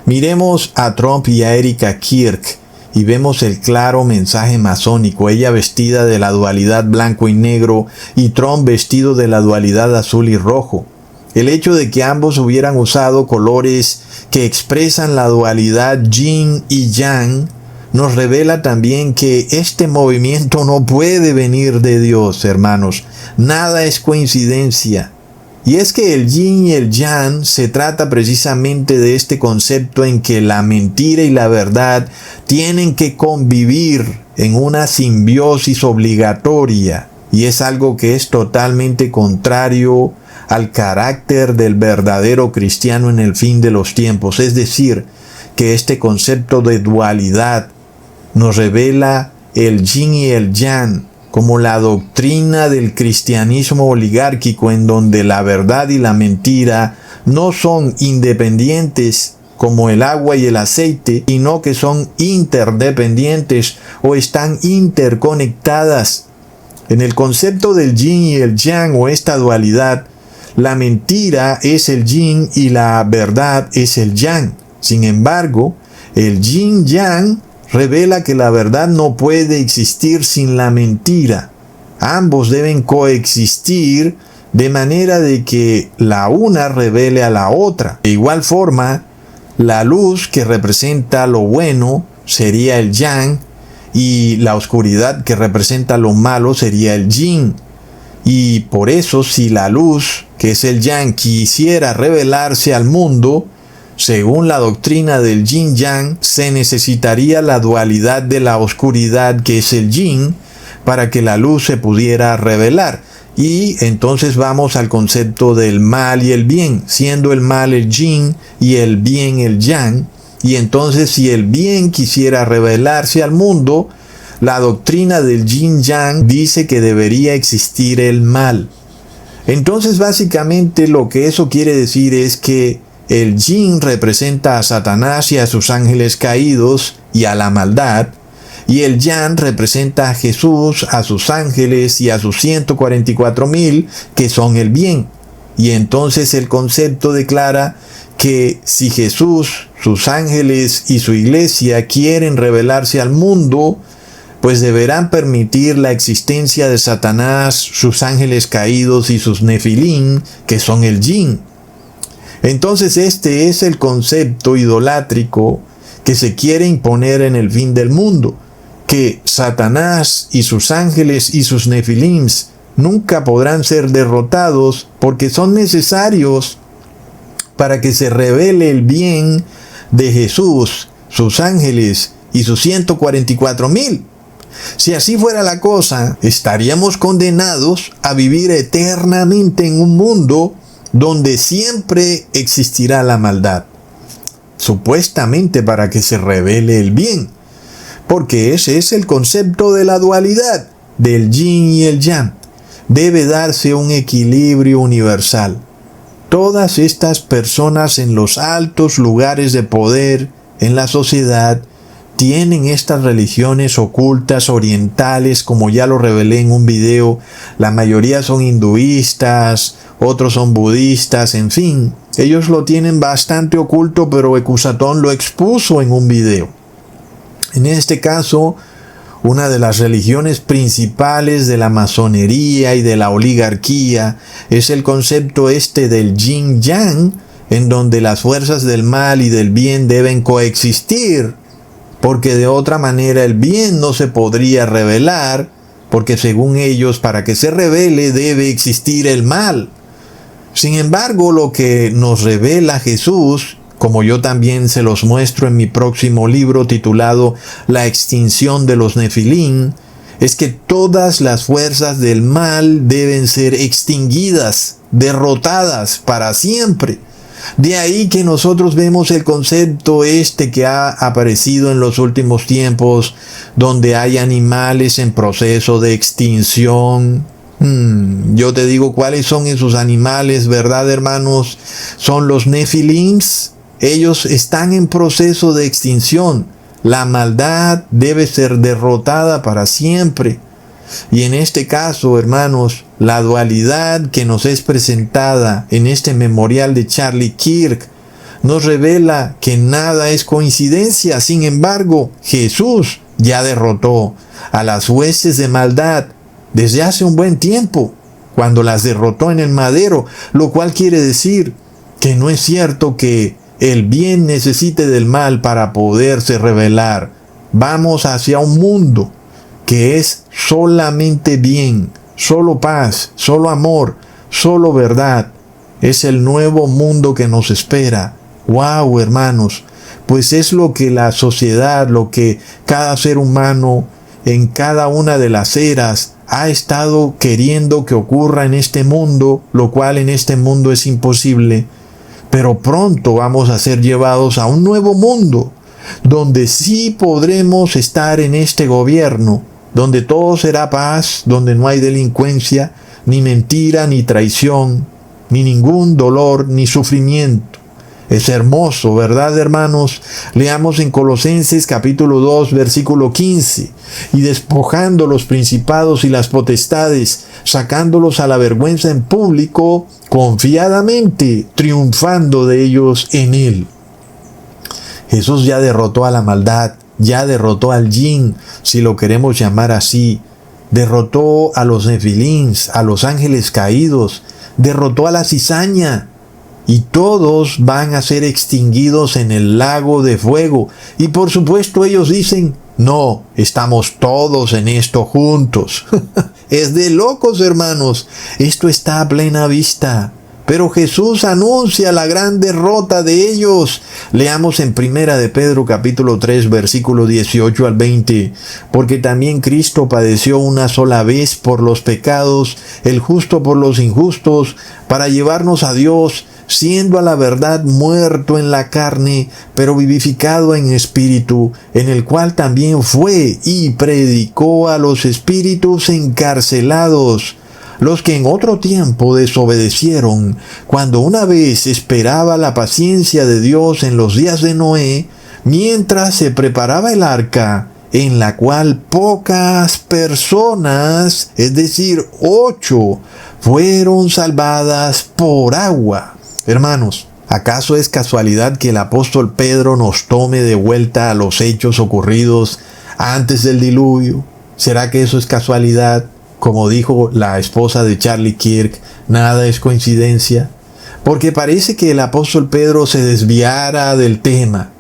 Miremos a Trump y a Erika Kirk y vemos el claro mensaje masónico, ella vestida de la dualidad blanco y negro y Trump vestido de la dualidad azul y rojo. El hecho de que ambos hubieran usado colores que expresan la dualidad yin y yang nos revela también que este movimiento no puede venir de Dios, hermanos. Nada es coincidencia. Y es que el yin y el yang se trata precisamente de este concepto en que la mentira y la verdad tienen que convivir en una simbiosis obligatoria. Y es algo que es totalmente contrario al carácter del verdadero cristiano en el fin de los tiempos. Es decir, que este concepto de dualidad nos revela el yin y el yang como la doctrina del cristianismo oligárquico, en donde la verdad y la mentira no son independientes como el agua y el aceite, sino que son interdependientes o están interconectadas. En el concepto del yin y el yang o esta dualidad, la mentira es el yin y la verdad es el yang. Sin embargo, el yin-yang revela que la verdad no puede existir sin la mentira. Ambos deben coexistir de manera de que la una revele a la otra. De igual forma, la luz que representa lo bueno sería el yang y la oscuridad que representa lo malo sería el yin. Y por eso, si la luz, que es el yang, quisiera revelarse al mundo, según la doctrina del yin-yang, se necesitaría la dualidad de la oscuridad, que es el yin, para que la luz se pudiera revelar. Y entonces vamos al concepto del mal y el bien, siendo el mal el yin y el bien el yang. Y entonces, si el bien quisiera revelarse al mundo, la doctrina del yin-yang dice que debería existir el mal. Entonces, básicamente lo que eso quiere decir es que el yin representa a Satanás y a sus ángeles caídos y a la maldad, y el yang representa a Jesús, a sus ángeles y a sus 144,000 que son el bien. Y entonces el concepto declara que si Jesús, sus ángeles y su iglesia quieren revelarse al mundo, pues deberán permitir la existencia de Satanás, sus ángeles caídos y sus nefilim, que son el yin. Entonces este es el concepto idolátrico que se quiere imponer en el fin del mundo, que Satanás y sus ángeles y sus nefilims nunca podrán ser derrotados porque son necesarios para que se revele el bien de Jesús, sus ángeles y sus 144,000. Si así fuera la cosa, estaríamos condenados a vivir eternamente en un mundo donde siempre existirá la maldad, supuestamente para que se revele el bien, porque ese es el concepto de la dualidad, del yin y el yang. Debe darse un equilibrio universal. Todas estas personas en los altos lugares de poder en la sociedad tienen estas religiones ocultas orientales, como ya lo revelé en un video. La mayoría son hinduistas, otros son budistas, en fin. Ellos lo tienen bastante oculto, pero Ecusatón lo expuso en un video. En este caso, una de las religiones principales de la masonería y de la oligarquía es el concepto del yin-yang, en donde las fuerzas del mal y del bien deben coexistir, porque de otra manera el bien no se podría revelar, porque según ellos, para que se revele debe existir el mal. Sin embargo, lo que nos revela Jesús, como yo también se los muestro en mi próximo libro titulado La extinción de los nefilim, es que todas las fuerzas del mal deben ser extinguidas, derrotadas para siempre. De ahí que nosotros vemos el concepto que ha aparecido en los últimos tiempos, donde hay animales en proceso de extinción. Yo te digo cuáles son esos animales, ¿verdad, hermanos? Son los nefilims. Ellos están en proceso de extinción. La maldad debe ser derrotada para siempre. Y en este caso, hermanos, la dualidad que nos es presentada en este memorial de Charlie Kirk nos revela que nada es coincidencia. Sin embargo, Jesús ya derrotó a las huestes de maldad desde hace un buen tiempo, cuando las derrotó en el madero, lo cual quiere decir que no es cierto que el bien necesite del mal para poderse revelar. Vamos hacia un mundo que es solamente bien, solo paz, solo amor, solo verdad. Es el nuevo mundo que nos espera. ¡Wow, hermanos! Pues es lo que la sociedad, lo que cada ser humano en cada una de las eras ha estado queriendo que ocurra en este mundo, lo cual en este mundo es imposible. Pero pronto vamos a ser llevados a un nuevo mundo, donde sí podremos estar en este gobierno, donde todo será paz, donde no hay delincuencia, ni mentira, ni traición. ni ningún dolor ni sufrimiento. Es hermoso, ¿verdad, hermanos? Leamos en Colosenses capítulo 2, versículo 15. Y despojando los principados y las potestades, sacándolos a la vergüenza en público, confiadamente, triunfando de ellos en él. Jesús ya derrotó a la maldad, ya derrotó al yin, si lo queremos llamar así. Derrotó a los nefilins, a los ángeles caídos, derrotó a la cizaña. Y todos van a ser extinguidos en el lago de fuego. Y por supuesto ellos dicen, no, estamos todos en esto juntos. Es de locos, hermanos. Esto está a plena vista. Pero Jesús anuncia la gran derrota de ellos. Leamos en Primera de Pedro capítulo 3 versículo 18 al 20. Porque también Cristo padeció una sola vez por los pecados, el justo por los injustos, para llevarnos a Dios, siendo a la verdad muerto en la carne, pero vivificado en espíritu, en el cual también fue y predicó a los espíritus encarcelados, los que en otro tiempo desobedecieron, cuando una vez esperaba la paciencia de Dios en los días de Noé, mientras se preparaba el arca, en la cual pocas personas, es decir, 8, fueron salvadas por agua. Hermanos, ¿acaso es casualidad que el apóstol Pedro nos tome de vuelta a los hechos ocurridos antes del diluvio? ¿Será que eso es casualidad? Como dijo la esposa de Charlie Kirk, nada es coincidencia. Porque parece que el apóstol Pedro se desviara del tema,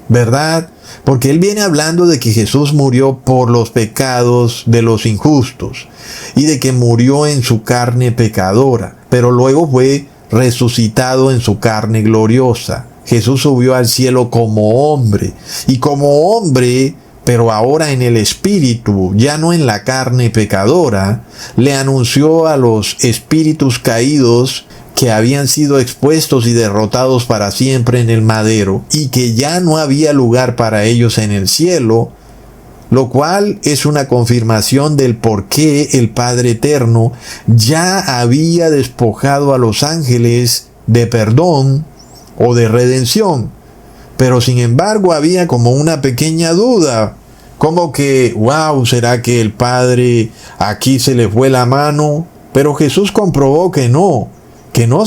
¿verdad? Porque él viene hablando de que Jesús murió por los pecados de los injustos y de que murió en su carne pecadora, pero luego fue resucitado en su carne gloriosa. Jesús subió al cielo como hombre, y como hombre, pero ahora en el espíritu, ya no en la carne pecadora, le anunció a los espíritus caídos que habían sido expuestos y derrotados para siempre en el madero, y que ya no había lugar para ellos en el cielo, lo cual es una confirmación del por qué el Padre Eterno ya había despojado a los ángeles de perdón o de redención. Pero sin embargo había como una pequeña duda, como que, wow, ¿será que el Padre aquí se le fue la mano? Pero Jesús comprobó que no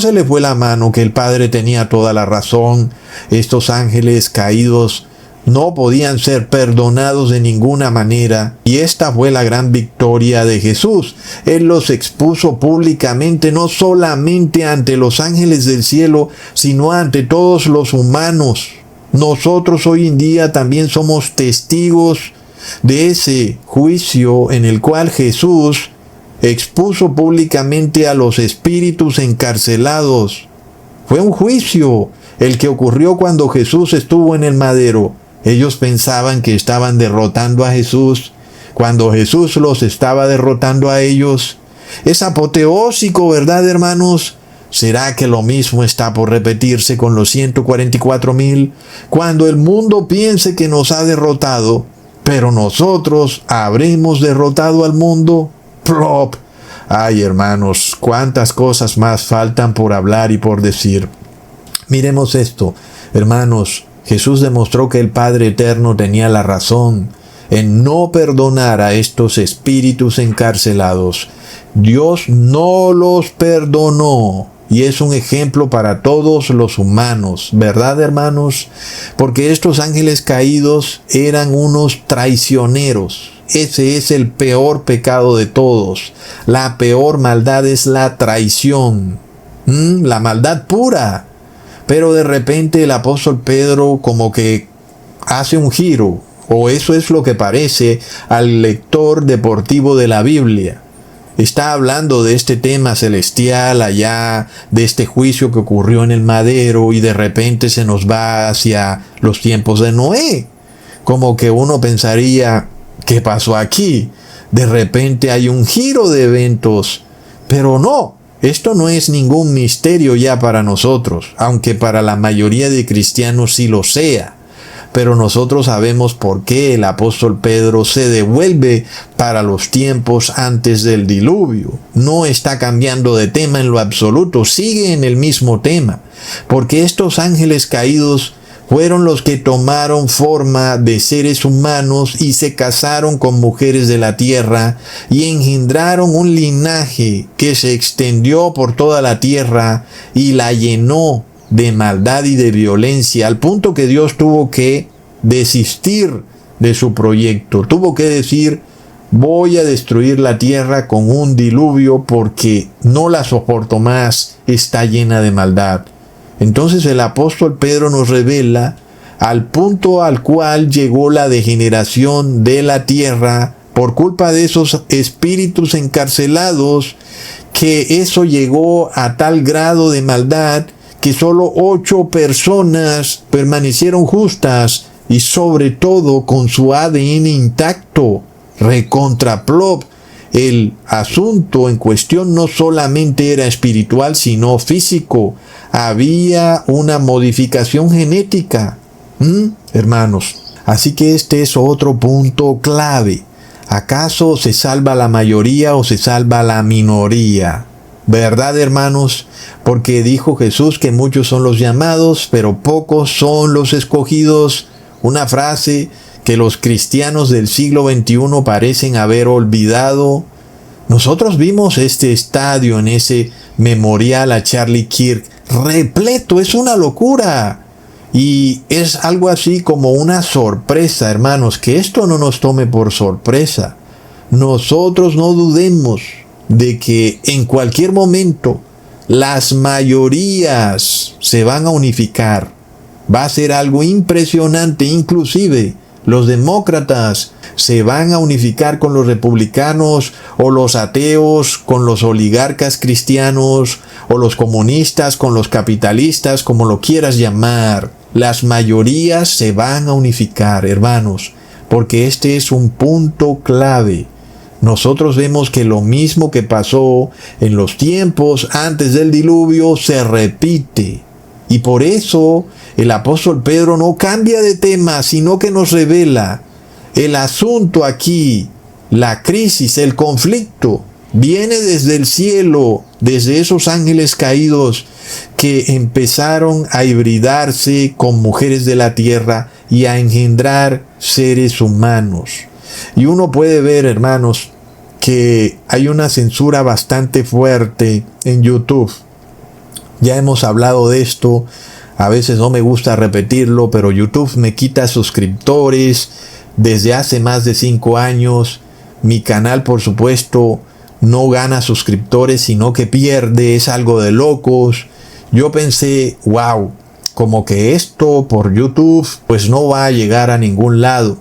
se le fue la mano, que el Padre tenía toda la razón. Estos ángeles caídos no podían ser perdonados de ninguna manera, y esta fue la gran victoria de Jesús. Él los expuso públicamente, no solamente ante los ángeles del cielo, sino ante todos los humanos. Nosotros hoy en día también somos testigos de ese juicio en el cual Jesús expuso públicamente a los espíritus encarcelados. Fue un juicio el que ocurrió cuando Jesús estuvo en el madero. Ellos pensaban que estaban derrotando a Jesús, cuando Jesús los estaba derrotando a ellos. Es apoteósico, ¿verdad, hermanos? ¿Será que lo mismo está por repetirse con los 144,000? Cuando el mundo piense que nos ha derrotado, pero nosotros habremos derrotado al mundo. ¡Plop! Ay, hermanos, cuántas cosas más faltan por hablar y por decir. Miremos esto, hermanos. Jesús demostró que el Padre Eterno tenía la razón en no perdonar a estos espíritus encarcelados. Dios no los perdonó, y es un ejemplo para todos los humanos, ¿verdad, hermanos? Porque estos ángeles caídos eran unos traicioneros. Ese es el peor pecado de todos. La peor maldad es la traición, la maldad pura. Pero de repente el apóstol Pedro como que hace un giro, o eso es lo que parece al lector deportivo de la Biblia. Está hablando de este tema celestial allá, de este juicio que ocurrió en el madero, y de repente se nos va hacia los tiempos de Noé. Como que uno pensaría, ¿qué pasó aquí? De repente hay un giro de eventos, pero no. Esto no es ningún misterio ya para nosotros, aunque para la mayoría de cristianos sí lo sea. pero nosotros sabemos por qué el apóstol Pedro se devuelve para los tiempos antes del diluvio. No está cambiando de tema en lo absoluto, sigue en el mismo tema, porque estos ángeles caídos fueron los que tomaron forma de seres humanos y se casaron con mujeres de la tierra y engendraron un linaje que se extendió por toda la tierra y la llenó de maldad y de violencia, al punto que Dios tuvo que desistir de su proyecto. Tuvo que decir: voy a destruir la tierra con un diluvio porque no la soporto más, está llena de maldad. Entonces el apóstol Pedro nos revela al punto al cual llegó la degeneración de la tierra por culpa de esos espíritus encarcelados, que eso llegó a tal grado de maldad que solo 8 personas permanecieron justas y sobre todo con su ADN intacto. Recontraplop. El asunto en cuestión no solamente era espiritual, sino físico. Había una modificación genética, hermanos. Así que este es otro punto clave. ¿Acaso se salva la mayoría o se salva la minoría? ¿Verdad, hermanos? Porque dijo Jesús que muchos son los llamados, pero pocos son los escogidos. Una frase que los cristianos del siglo XXI parecen haber olvidado. Nosotros vimos este estadio en ese memorial a Charlie Kirk repleto, es una locura. Y es algo así como una sorpresa, hermanos, que esto no nos tome por sorpresa. Nosotros no dudemos de que en cualquier momento las mayorías se van a unificar. Va a ser algo impresionante, inclusive los demócratas se van a unificar con los republicanos, o los ateos con los oligarcas cristianos, o los comunistas con los capitalistas, como lo quieras llamar. Las mayorías se van a unificar, hermanos, porque este es un punto clave. Nosotros vemos que lo mismo que pasó en los tiempos antes del diluvio se repite. Y por eso el apóstol Pedro no cambia de tema, sino que nos revela el asunto aquí, la crisis, el conflicto, viene desde el cielo, desde esos ángeles caídos que empezaron a hibridarse con mujeres de la tierra y a engendrar seres humanos. Y uno puede ver, hermanos, que hay una censura bastante fuerte en YouTube. Ya hemos hablado de esto, a veces no me gusta repetirlo, pero YouTube me quita suscriptores desde hace más de 5 años. Mi canal, por supuesto, no gana suscriptores, sino que pierde, es algo de locos. Yo pensé, wow, como que esto por YouTube pues no va a llegar a ningún lado.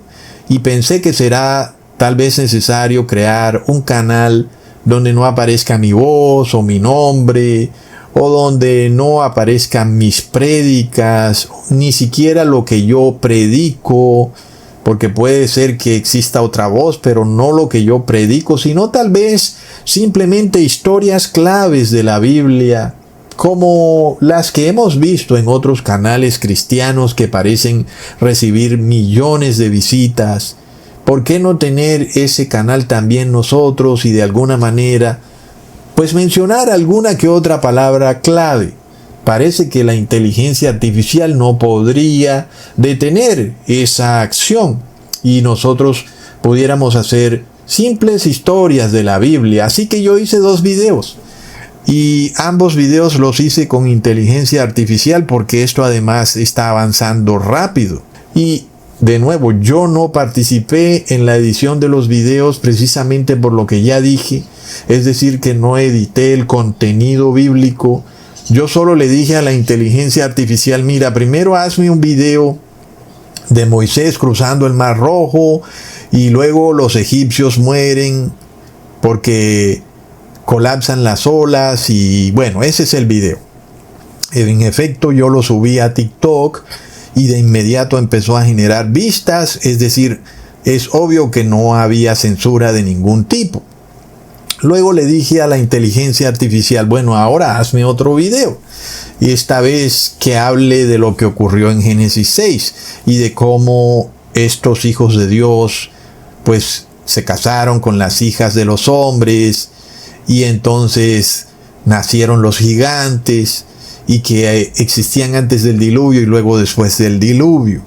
Y pensé que será tal vez necesario crear un canal donde no aparezca mi voz o mi nombre, o donde no aparezcan mis prédicas, ni siquiera lo que yo predico, porque puede ser que exista otra voz, pero no lo que yo predico, sino tal vez simplemente historias claves de la Biblia, como las que hemos visto en otros canales cristianos que parecen recibir millones de visitas. ¿Por qué no tener ese canal también nosotros y de alguna manera pues mencionar alguna que otra palabra clave? Parece que la inteligencia artificial no podría detener esa acción y nosotros pudiéramos hacer simples historias de la Biblia. Así que yo hice 2 videos y ambos videos los hice con inteligencia artificial, porque esto además está avanzando rápido. Y de nuevo, yo no participé en la edición de los videos precisamente por lo que ya dije, es decir, que no edité el contenido bíblico. Yo solo le dije a la inteligencia artificial: mira, primero hazme un video de Moisés cruzando el Mar Rojo y luego los egipcios mueren porque colapsan las olas, y bueno, ese es el video. En efecto, yo lo subí a TikTok y de inmediato empezó a generar vistas, es decir, es obvio que no había censura de ningún tipo. Luego le dije a la inteligencia artificial, bueno, ahora hazme otro video. Y esta vez que hable de lo que ocurrió en Génesis 6 y de cómo estos hijos de Dios pues se casaron con las hijas de los hombres y entonces nacieron los gigantes y que existían antes del diluvio y luego después del diluvio.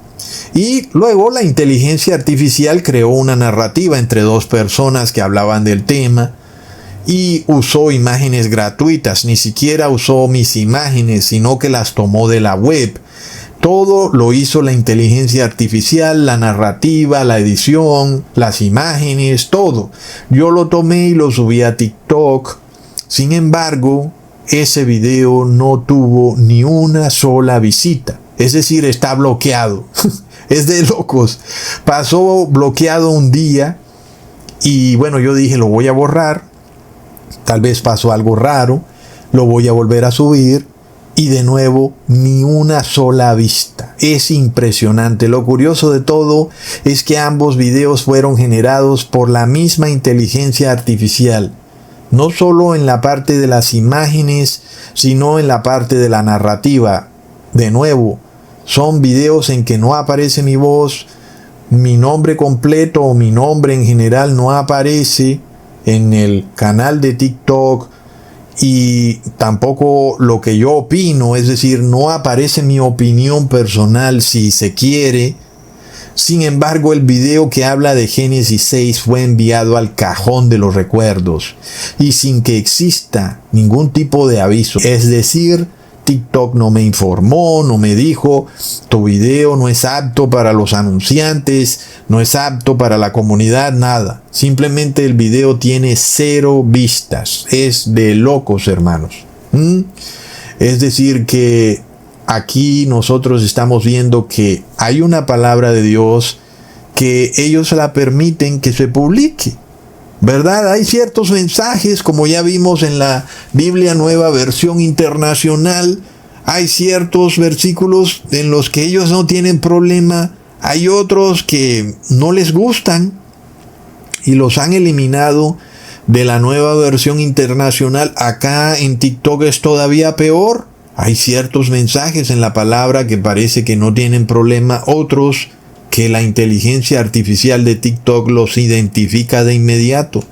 Y luego la inteligencia artificial creó una narrativa entre dos personas que hablaban del tema y usó imágenes gratuitas, ni siquiera usó mis imágenes, sino que las tomó de la web. Todo lo hizo la inteligencia artificial, la narrativa, la edición, las imágenes, todo. Yo lo tomé y lo subí a TikTok. Sin embargo, ese video no tuvo ni una sola visita. Es decir, está bloqueado. Es de locos. Pasó bloqueado un día y bueno, yo dije, lo voy a borrar. Tal vez pasó algo raro. Lo voy a volver a subir. Y de nuevo, ni una sola vista. Es impresionante. Lo curioso de todo es que ambos videos fueron generados por la misma inteligencia artificial. No solo en la parte de las imágenes, sino en la parte de la narrativa. De nuevo, son videos en que no aparece mi voz, mi nombre completo o mi nombre en general no aparece en el canal de TikTok y tampoco lo que yo opino, es decir, no aparece mi opinión personal si se quiere. Sin embargo, el video que habla de Génesis 6 fue enviado al cajón de los recuerdos y sin que exista ningún tipo de aviso. Es decir, TikTok no me informó, no me dijo, tu video no es apto para los anunciantes, no es apto para la comunidad, nada. Simplemente el video tiene 0 vistas. Es de locos, hermanos. Es decir que aquí nosotros estamos viendo que hay una palabra de Dios que ellos la permiten que se publique. ¿Verdad? Hay ciertos mensajes, como ya vimos en la Biblia Nueva Versión Internacional, hay ciertos versículos en los que ellos no tienen problema, hay otros que no les gustan y los han eliminado de la Nueva Versión Internacional. Acá en TikTok es todavía peor. Hay ciertos mensajes en la palabra que parece que no tienen problema, otros que la inteligencia artificial de TikTok los identifica de inmediato.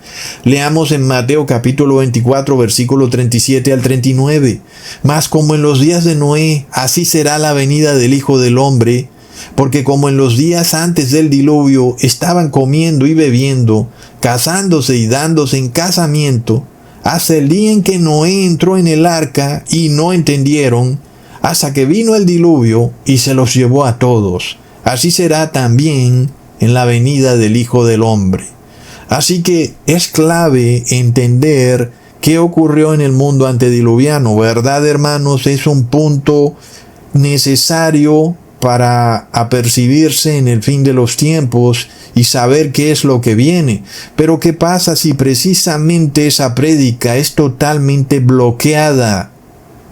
Leamos en Mateo capítulo 24, versículo 37 al 39. Mas como en los días de Noé, así será la venida del Hijo del Hombre, porque como en los días antes del diluvio estaban comiendo y bebiendo, casándose y dándose en casamiento, hasta el día en que Noé entró en el arca y no entendieron, hasta que vino el diluvio y se los llevó a todos. Así será también en la venida del Hijo del Hombre. Así que es clave entender qué ocurrió en el mundo antediluviano, ¿verdad, hermanos? Es un punto necesario para apercibirse en el fin de los tiempos y saber qué es lo que viene. Pero ¿qué pasa si precisamente esa prédica es totalmente bloqueada?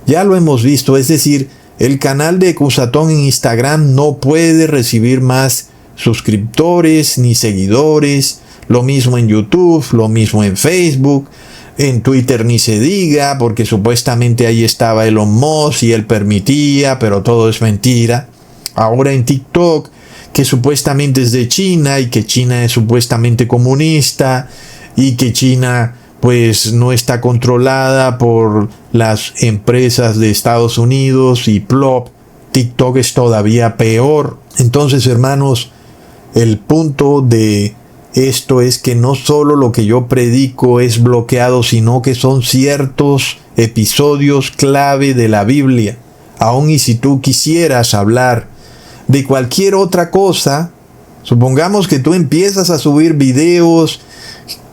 Ya lo hemos visto, es decir, el canal de Cusatón en Instagram no puede recibir más suscriptores ni seguidores. Lo mismo en YouTube, lo mismo en Facebook. En Twitter ni se diga, porque supuestamente ahí estaba Elon Musk y él permitía, pero todo es mentira. Ahora en TikTok, que supuestamente es de China y que China es supuestamente comunista y que China pues no está controlada por las empresas de Estados Unidos y plop, TikTok es todavía peor. Entonces, hermanos, el punto de esto es que no solo lo que yo predico es bloqueado, sino que son ciertos episodios clave de la Biblia. Aun y si tú quisieras hablar de cualquier otra cosa, supongamos que tú empiezas a subir videos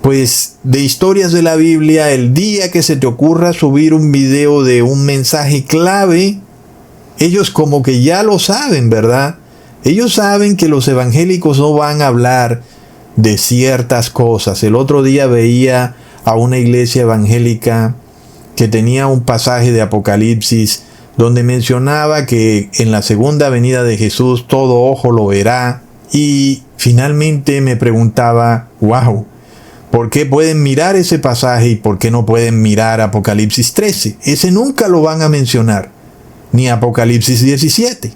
pues de historias de la Biblia, el día que se te ocurra subir un video de un mensaje clave, ellos como que ya lo saben, ¿verdad? Ellos saben que los evangélicos no van a hablar de ciertas cosas. El otro día veía a una iglesia evangélica que tenía un pasaje de Apocalipsis donde mencionaba que en la segunda venida de Jesús todo ojo lo verá, y finalmente me preguntaba, wow, ¿Por qué pueden mirar ese pasaje y por qué no pueden mirar Apocalipsis 13? Ese nunca lo van a mencionar, ni Apocalipsis 17.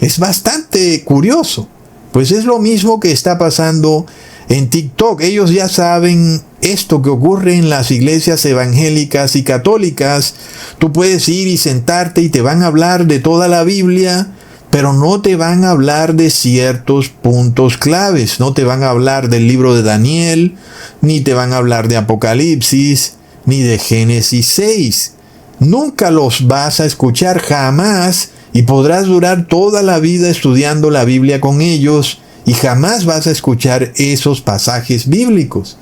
Es bastante curioso. Pues es lo mismo que está pasando en TikTok. Ellos ya saben esto que ocurre en las iglesias evangélicas y católicas. Tú puedes ir y sentarte y te van a hablar de toda la Biblia, pero no te van a hablar de ciertos puntos claves. No te van a hablar del libro de Daniel, ni te van a hablar de Apocalipsis, ni de Génesis 6. Nunca los vas a escuchar jamás, y podrás durar toda la vida estudiando la Biblia con ellos, y jamás vas a escuchar esos pasajes bíblicos.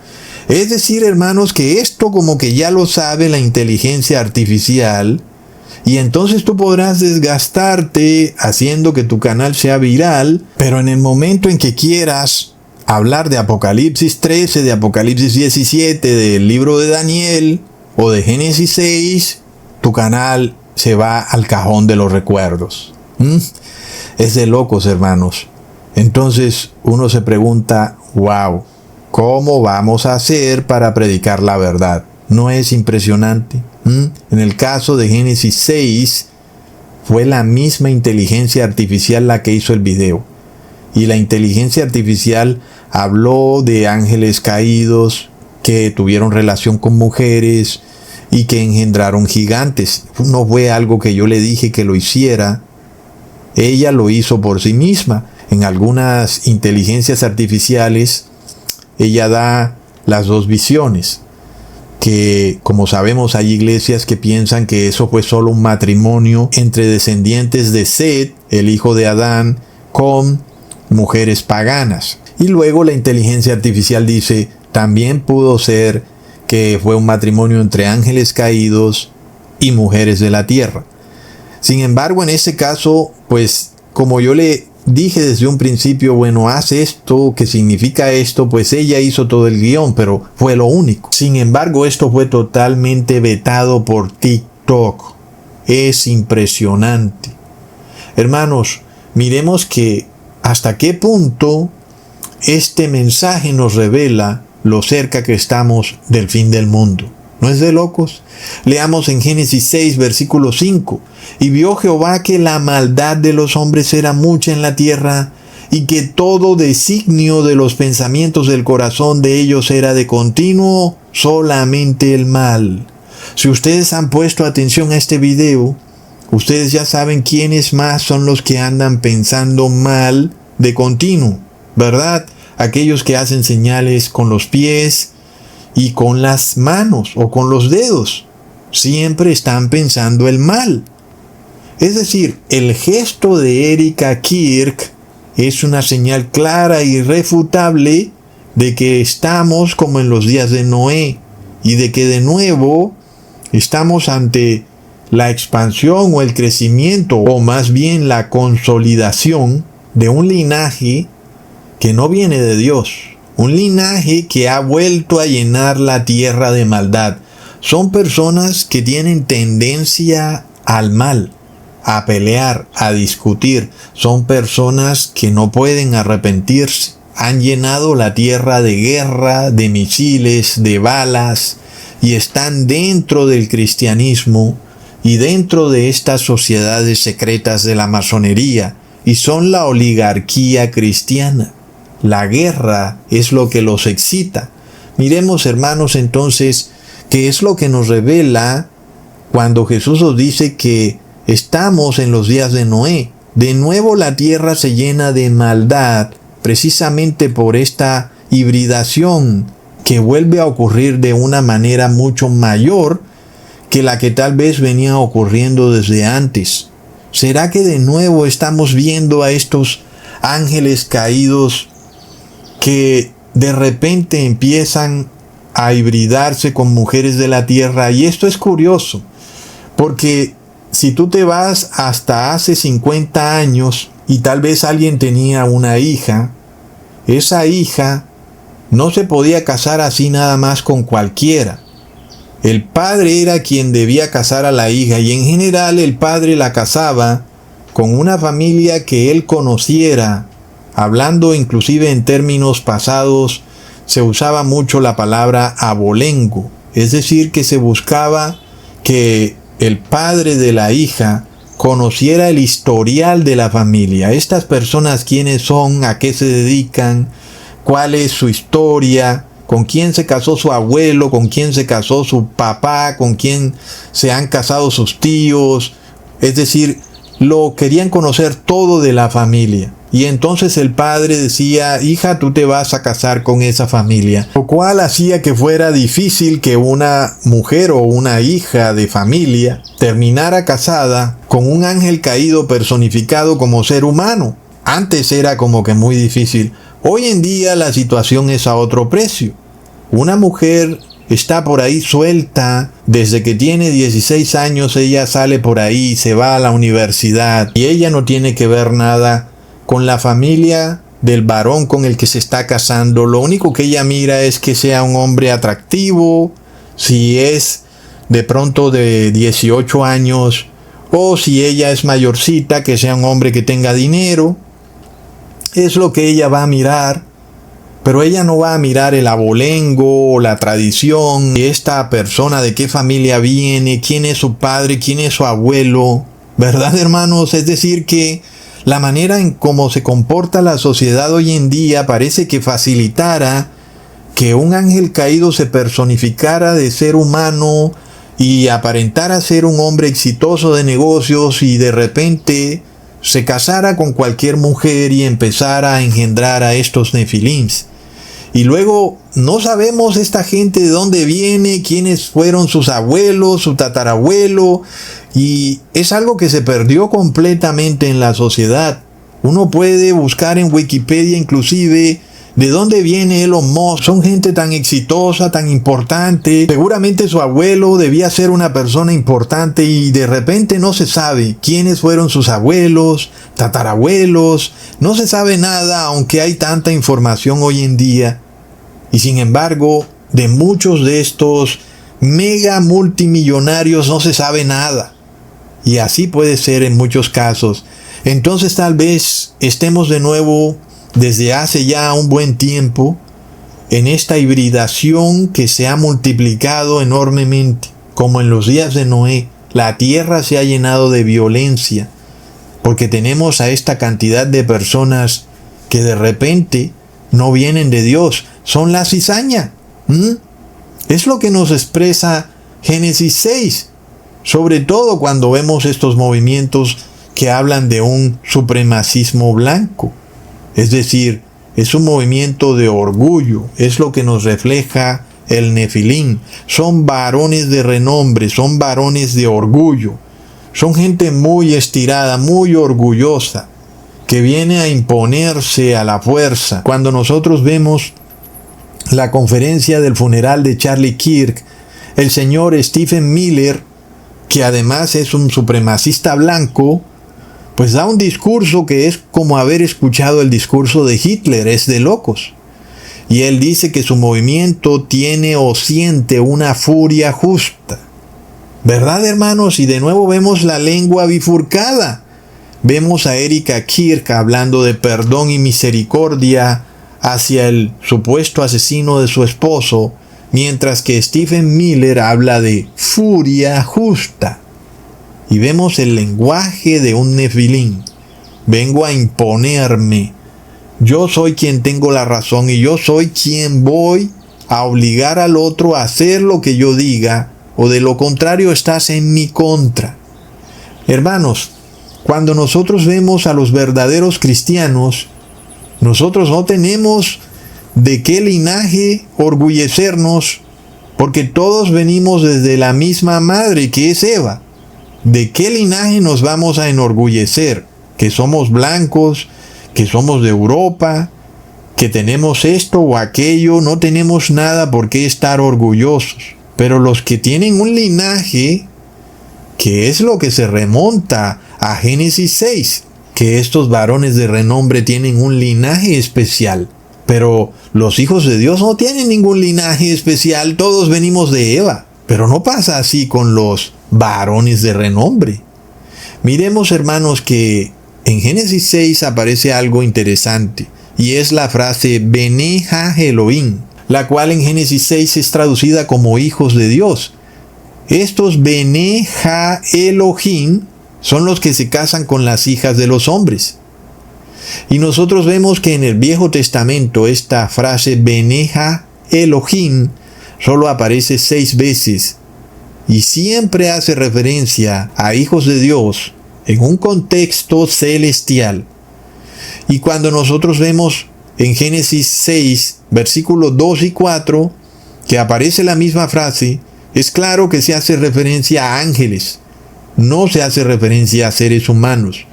Es decir, hermanos, que esto como que ya lo sabe la inteligencia artificial, y entonces tú podrás desgastarte haciendo que tu canal sea viral, pero en el momento en que quieras hablar de Apocalipsis 13, de Apocalipsis 17, del libro de Daniel o de Génesis 6, tu canal se va al cajón de los recuerdos. Es de locos, hermanos. Entonces uno se pregunta, wow, ¿cómo vamos a hacer para predicar la verdad? ¿No es impresionante? En el caso de Génesis 6, fue la misma inteligencia artificial la que hizo el video. Y la inteligencia artificial habló de ángeles caídos que tuvieron relación con mujeres y que engendraron gigantes. No fue algo que yo le dije que lo hiciera. Ella lo hizo por sí misma. En algunas inteligencias artificiales, ella da las dos visiones. Que, como sabemos, hay iglesias que piensan que eso fue solo un matrimonio entre descendientes de Set, el hijo de Adán, con mujeres paganas. Y luego la inteligencia artificial dice, también pudo ser que fue un matrimonio entre ángeles caídos y mujeres de la tierra. Sin embargo, en este caso, pues como yo le dije desde un principio, bueno, haz esto, ¿qué significa esto? Pues ella hizo todo el guión, pero fue lo único. Sin embargo, esto fue totalmente vetado por TikTok. Es impresionante. Hermanos, miremos que hasta qué punto este mensaje nos revela lo cerca que estamos del fin del mundo. ¿No es de locos? Leamos en Génesis 6, versículo 5. Y vio Jehová que la maldad de los hombres era mucha en la tierra, y que todo designio de los pensamientos del corazón de ellos era de continuo solamente el mal. Si ustedes han puesto atención a este video, ustedes ya saben quiénes más son los que andan pensando mal de continuo, ¿verdad? Aquellos que hacen señales con los pies y con las manos o con los dedos. Siempre están pensando el mal. Es decir, el gesto de Erika Kirk es una señal clara e irrefutable de que estamos como en los días de Noé y de que de nuevo estamos ante la expansión o el crecimiento, o más bien la consolidación de un linaje que no viene de Dios, un linaje que ha vuelto a llenar la tierra de maldad. Son personas que tienen tendencia al mal, a pelear, a discutir. Son personas que no pueden arrepentirse. Han llenado la tierra de guerra, de misiles, de balas, y están dentro del cristianismo y dentro de estas sociedades secretas de la masonería, y son la oligarquía cristiana. La guerra es lo que los excita. Miremos, hermanos, entonces, qué es lo que nos revela cuando Jesús nos dice que estamos en los días de Noé. De nuevo la tierra se llena de maldad, precisamente por esta hibridación que vuelve a ocurrir de una manera mucho mayor que la que tal vez venía ocurriendo desde antes. ¿Será que de nuevo estamos viendo a estos ángeles caídos que de repente empiezan a hibridarse con mujeres de la tierra? Y esto es curioso, porque si tú te vas hasta hace 50 años y tal vez alguien tenía una hija, esa hija no se podía casar así nada más con cualquiera. El padre era quien debía casar a la hija, y en general el padre la casaba con una familia que él conociera, hablando inclusive en términos pasados, se usaba mucho la palabra abolengo, es decir, que se buscaba que el padre de la hija conociera el historial de la familia. Estas personas, quiénes son, a qué se dedican, cuál es su historia, con quién se casó su abuelo, con quién se casó su papá, con quién se han casado sus tíos. Es decir, lo querían conocer todo de la familia. Y entonces el padre decía, hija, tú te vas a casar con esa familia. Lo cual hacía que fuera difícil que una mujer o una hija de familia terminara casada con un ángel caído personificado como ser humano. Antes era como que muy difícil. Hoy en día la situación es a otro precio. Una mujer está por ahí suelta, desde que tiene 16 años ella sale por ahí, se va a la universidad y ella no tiene que ver nada con la familia del varón con el que se está casando. Lo único que ella mira es que sea un hombre atractivo, si es de pronto de 18 años o si ella es mayorcita, que sea un hombre que tenga dinero. Es lo que ella va a mirar. Pero ella no va a mirar el abolengo o la tradición de esta persona, de qué familia viene, quién es su padre, quién es su abuelo. ¿Verdad, hermanos? Es decir, que la manera en cómo se comporta la sociedad hoy en día parece que facilitara que un ángel caído se personificara de ser humano y aparentara ser un hombre exitoso de negocios y de repente se casara con cualquier mujer y empezara a engendrar a estos nefilims. Y luego no sabemos esta gente de dónde viene, quiénes fueron sus abuelos, su tatarabuelo, y es algo que se perdió completamente en la sociedad. Uno puede buscar en Wikipedia inclusive de dónde viene Elon Musk. Son gente tan exitosa, tan importante. Seguramente su abuelo debía ser una persona importante y de repente no se sabe quiénes fueron sus abuelos, tatarabuelos. No se sabe nada, aunque hay tanta información hoy en día. Y sin embargo, de muchos de estos mega multimillonarios no se sabe nada. Y así puede ser en muchos casos. Entonces tal vez estemos de nuevo desde hace ya un buen tiempo en esta hibridación que se ha multiplicado enormemente, como en los días de Noé. La tierra se ha llenado de violencia, porque tenemos a esta cantidad de personas que de repente no vienen de Dios, son la cizaña. Es lo que nos expresa Génesis 6, sobre todo cuando vemos estos movimientos que hablan de un supremacismo blanco. Es decir, es un movimiento de orgullo, es lo que nos refleja el Nefilim. Son varones de renombre, son varones de orgullo, son gente muy estirada, muy orgullosa, que viene a imponerse a la fuerza. Cuando nosotros vemos la conferencia del funeral de Charlie Kirk, el señor Stephen Miller, que además es un supremacista blanco, pues da un discurso que es como haber escuchado el discurso de Hitler, es de locos. Y él dice que su movimiento tiene o siente una furia justa. ¿Verdad, hermanos? Y de nuevo vemos la lengua bifurcada. Vemos a Erika Kirk hablando de perdón y misericordia hacia el supuesto asesino de su esposo, mientras que Stephen Miller habla de furia justa. Y vemos el lenguaje de un Nefilim. Vengo a imponerme. Yo soy quien tengo la razón y yo soy quien voy a obligar al otro a hacer lo que yo diga, o de lo contrario estás en mi contra. Hermanos, cuando nosotros vemos a los verdaderos cristianos, nosotros no tenemos de qué linaje orgullecernos, porque todos venimos desde la misma madre, que es Eva. ¿De qué linaje nos vamos a enorgullecer? Que somos blancos, que somos de Europa, que tenemos esto o aquello. No tenemos nada por qué estar orgullosos. Pero los que tienen un linaje, que es lo que se remonta a Génesis 6, que estos varones de renombre tienen un linaje especial. Pero los hijos de Dios no tienen ningún linaje especial, todos venimos de Eva. Pero no pasa así con los varones de renombre. Miremos, hermanos, que en Génesis 6 aparece algo interesante, y es la frase Bene Ha Elohim. la cual en Génesis 6 es traducida como hijos de Dios. Estos Bene Ha Elohim son los que se casan con las hijas de los hombres. Y nosotros vemos que en el Viejo Testamento esta frase Bene Ha Elohim solo aparece 6 veces y siempre hace referencia a hijos de Dios en un contexto celestial. Y cuando nosotros vemos en Génesis 6, versículos 2 y 4, que aparece la misma frase, es claro que se hace referencia a ángeles, no se hace referencia a seres humanos.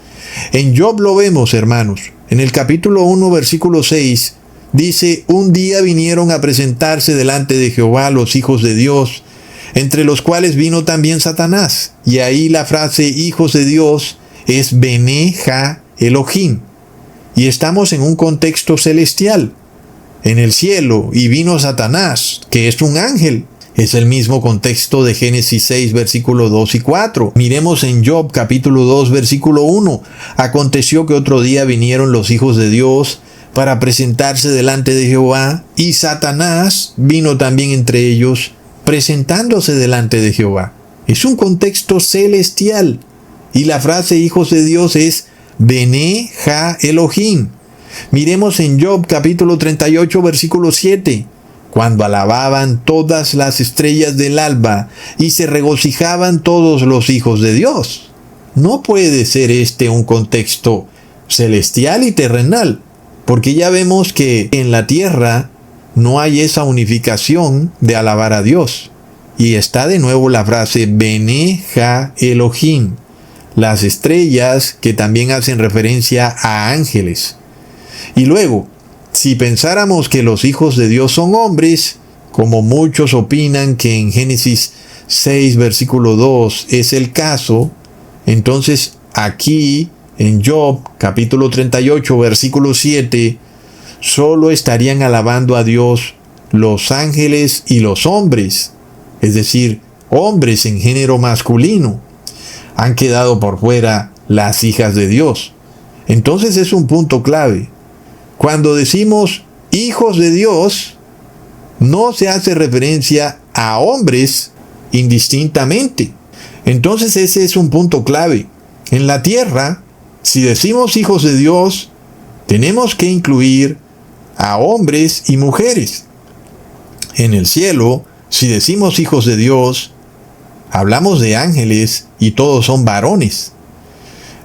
En Job lo vemos, hermanos. En el capítulo 1, versículo 6, dice: un día vinieron a presentarse delante de Jehová los hijos de Dios, entre los cuales vino también Satanás. Y ahí la frase hijos de Dios es Bene Ha Elohim. Y estamos en un contexto celestial, en el cielo, y vino Satanás, que es un ángel. Es el mismo contexto de Génesis 6, versículos 2 y 4. Miremos en Job, capítulo 2, versículo 1. Aconteció que otro día vinieron los hijos de Dios para presentarse delante de Jehová, y Satanás vino también entre ellos, presentándose delante de Jehová. Es un contexto celestial. Y la frase hijos de Dios es Bene Ha Elohim. Miremos en Job, capítulo 38, versículo 7. Cuando alababan todas las estrellas del alba y se regocijaban todos los hijos de Dios. No puede ser este un contexto celestial y terrenal, porque ya vemos que en la tierra no hay esa unificación de alabar a Dios. Y está de nuevo la frase Bene Ha Elohim, las estrellas que también hacen referencia a ángeles. Y luego, si pensáramos que los hijos de Dios son hombres, como muchos opinan que en Génesis 6, versículo 2 es el caso, entonces aquí en Job, capítulo 38, versículo 7, solo estarían alabando a Dios los ángeles y los hombres, es decir, hombres en género masculino. Han quedado por fuera las hijas de Dios. Entonces es un punto clave. Cuando decimos hijos de Dios, no se hace referencia a hombres indistintamente. Entonces ese es un punto clave. En la tierra, si decimos hijos de Dios, tenemos que incluir a hombres y mujeres. En el cielo, si decimos hijos de Dios, hablamos de ángeles y todos son varones.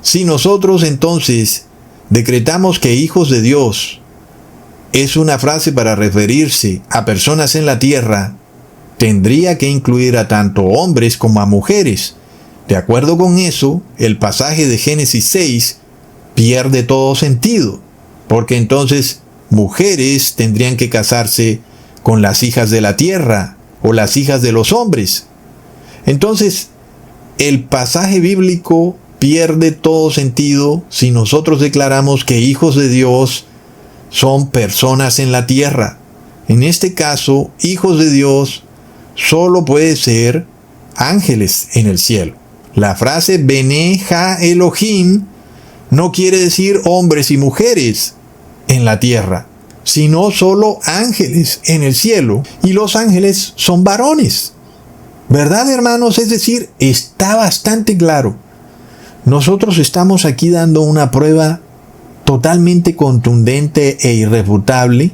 Si nosotros entonces decretamos que hijos de Dios es una frase para referirse a personas en la tierra, tendría que incluir a tanto hombres como a mujeres. De acuerdo con eso, el pasaje de Génesis 6 pierde todo sentido, porque entonces mujeres tendrían que casarse con las hijas de la tierra o las hijas de los hombres. Entonces, el pasaje bíblico pierde todo sentido si nosotros declaramos que hijos de Dios son personas en la tierra. En este caso, hijos de Dios solo puede ser ángeles en el cielo. La frase Bene Ha Elohim no quiere decir hombres y mujeres en la tierra, sino solo ángeles en el cielo, y los ángeles son varones. ¿Verdad, hermanos? Es decir, está bastante claro. Nosotros estamos aquí dando una prueba totalmente contundente e irrefutable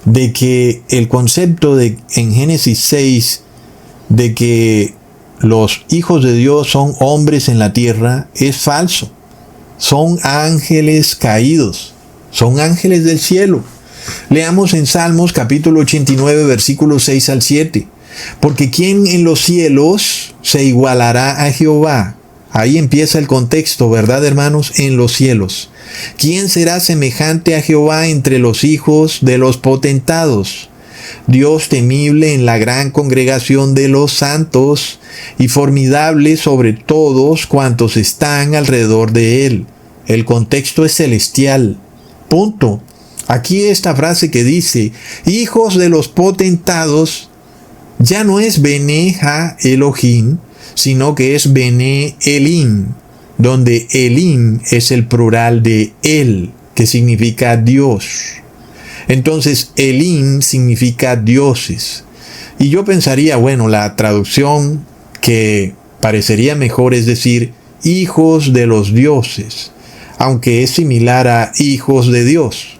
de que el concepto de en Génesis 6 de que los hijos de Dios son hombres en la tierra es falso. Son ángeles caídos, son ángeles del cielo. Leamos en Salmos capítulo 89 versículos 6 al 7. Porque ¿quién en los cielos se igualará a Jehová? Ahí empieza el contexto, ¿verdad, hermanos? En los cielos. ¿Quién será semejante a Jehová entre los hijos de los potentados? Dios temible en la gran congregación de los santos y formidable sobre todos cuantos están alrededor de él. El contexto es celestial. Punto. Aquí esta frase que dice, hijos de los potentados, ya no es Bene Ha Elohim, sino que es Bene Elim, donde Elim es el plural de El, que significa Dios. Entonces, Elim significa dioses. Y yo pensaría, bueno, la traducción que parecería mejor es decir, hijos de los dioses, aunque es similar a hijos de Dios.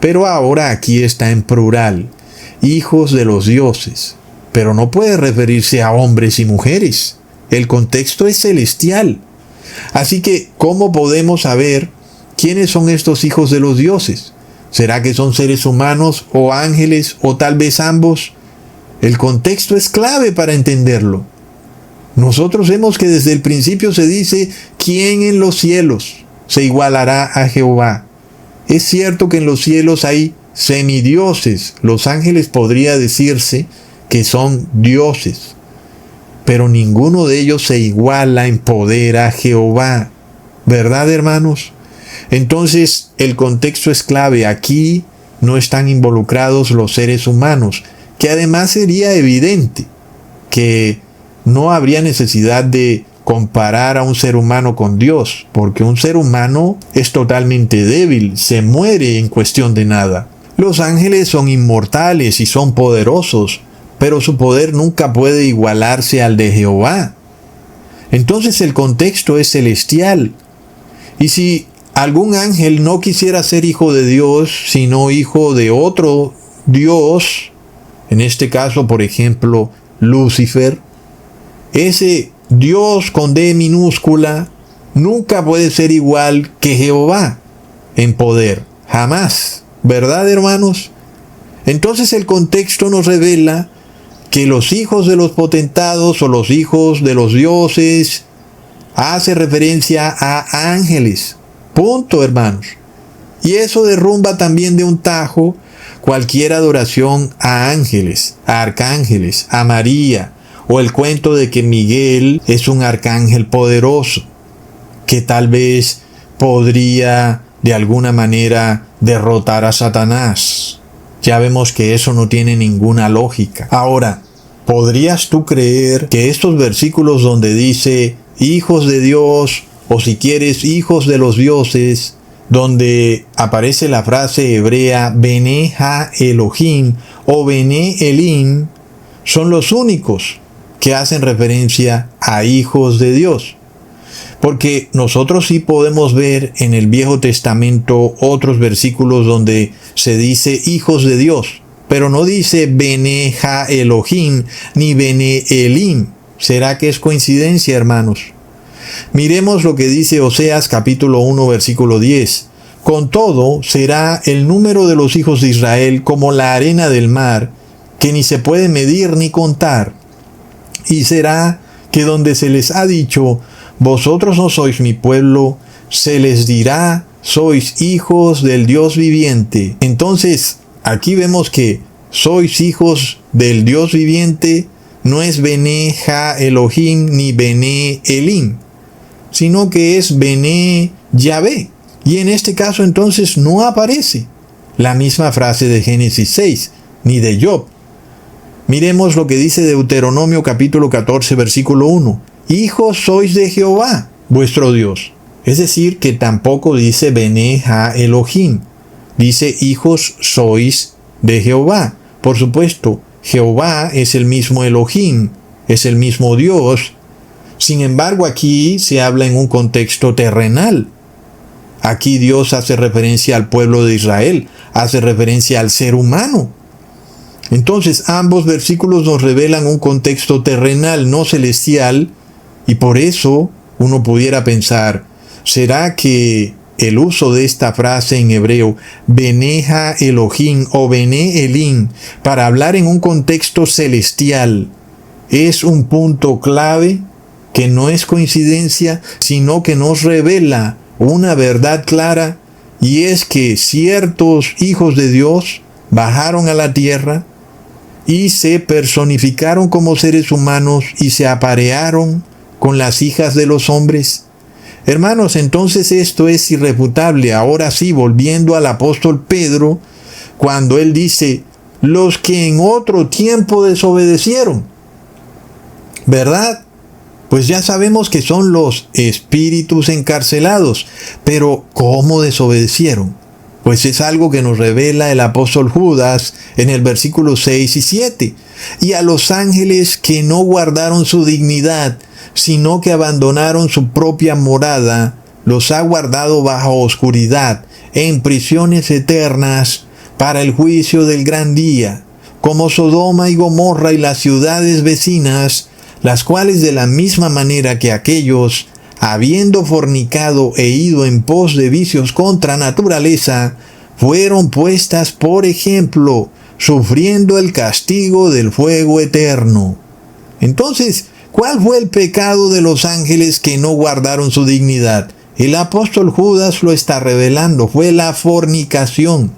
Pero ahora aquí está en plural, hijos de los dioses. Pero no puede referirse a hombres y mujeres. El contexto es celestial. Así que, ¿cómo podemos saber quiénes son estos hijos de los dioses? ¿Será que son seres humanos o ángeles o tal vez ambos? El contexto es clave para entenderlo. Nosotros vemos que desde el principio se dice, ¿quién en los cielos se igualará a Jehová? Es cierto que en los cielos hay semidioses. Los ángeles podría decirse que son dioses, pero ninguno de ellos se iguala en poder a Jehová. ¿Verdad, hermanos? Entonces, el contexto es clave. Aquí no están involucrados los seres humanos, que además sería evidente que no habría necesidad de comparar a un ser humano con Dios, porque un ser humano es totalmente débil, se muere en cuestión de nada. Los ángeles son inmortales y son poderosos, pero su poder nunca puede igualarse al de Jehová. Entonces el contexto es celestial. Y si algún ángel no quisiera ser hijo de Dios, sino hijo de otro Dios, en este caso, por ejemplo, Lucifer, ese Dios con D minúscula nunca puede ser igual que Jehová en poder, jamás. ¿Verdad, hermanos? Entonces el contexto nos revela que los hijos de los potentados o los hijos de los dioses hace referencia a ángeles. Punto, hermanos. Y eso derrumba también de un tajo cualquier adoración a ángeles, a arcángeles, a María, o el cuento de que Miguel es un arcángel poderoso, que tal vez podría de alguna manera derrotar a Satanás. Ya vemos que eso no tiene ninguna lógica. Ahora, ¿podrías tú creer que estos versículos donde dice hijos de Dios, o si quieres hijos de los dioses, donde aparece la frase hebrea Bene Ha Elohim o Bene Elim, son los únicos que hacen referencia a hijos de Dios? Porque nosotros sí podemos ver en el Viejo Testamento otros versículos donde se dice hijos de Dios, pero no dice Bene Ha Elohim ni Bene Elim. ¿Será que es coincidencia, hermanos? Miremos lo que dice Oseas capítulo 1 versículo 10. Con todo, será el número de los hijos de Israel como la arena del mar, que ni se puede medir ni contar. Y será que donde se les ha dicho, vosotros no sois mi pueblo, se les dirá, sois hijos del Dios viviente. Entonces, aquí vemos que sois hijos del Dios viviente, no es Bene Ha Elohim ni Bene Elim, sino que es Bene Yahvé. Y en este caso entonces no aparece la misma frase de Génesis 6, ni de Job. Miremos lo que dice Deuteronomio capítulo 14 versículo 1. Hijos sois de Jehová, vuestro Dios. Es decir, que tampoco dice Bene Ha Elohim. Dice hijos sois de Jehová. Por supuesto, Jehová es el mismo Elohim, es el mismo Dios. Sin embargo, aquí se habla en un contexto terrenal. Aquí Dios hace referencia al pueblo de Israel, hace referencia al ser humano. Entonces, ambos versículos nos revelan un contexto terrenal, no celestial, y por eso uno pudiera pensar, ¿será que el uso de esta frase en hebreo, Bene Ha Elohim o Bene Elim, para hablar en un contexto celestial, es un punto clave que no es coincidencia, sino que nos revela una verdad clara, y es que ciertos hijos de Dios bajaron a la tierra y se personificaron como seres humanos y se aparearon con las hijas de los hombres. Hermanos, entonces esto es irrefutable. Ahora sí, volviendo al apóstol Pedro, cuando él dice, los que en otro tiempo desobedecieron, ¿verdad? Pues ya sabemos que son los espíritus encarcelados, pero ¿cómo desobedecieron? Pues es algo que nos revela el apóstol Judas en el versículo 6 y 7. Y a los ángeles que no guardaron su dignidad, sino que abandonaron su propia morada, los ha guardado bajo oscuridad, en prisiones eternas, para el juicio del gran día, como Sodoma y Gomorra y las ciudades vecinas, las cuales de la misma manera que aquellos, habiendo fornicado e ido en pos de vicios contra naturaleza, fueron puestas por ejemplo, sufriendo el castigo del fuego eterno. Entonces, ¿cuál fue el pecado de los ángeles que no guardaron su dignidad? El apóstol Judas lo está revelando, fue la fornicación,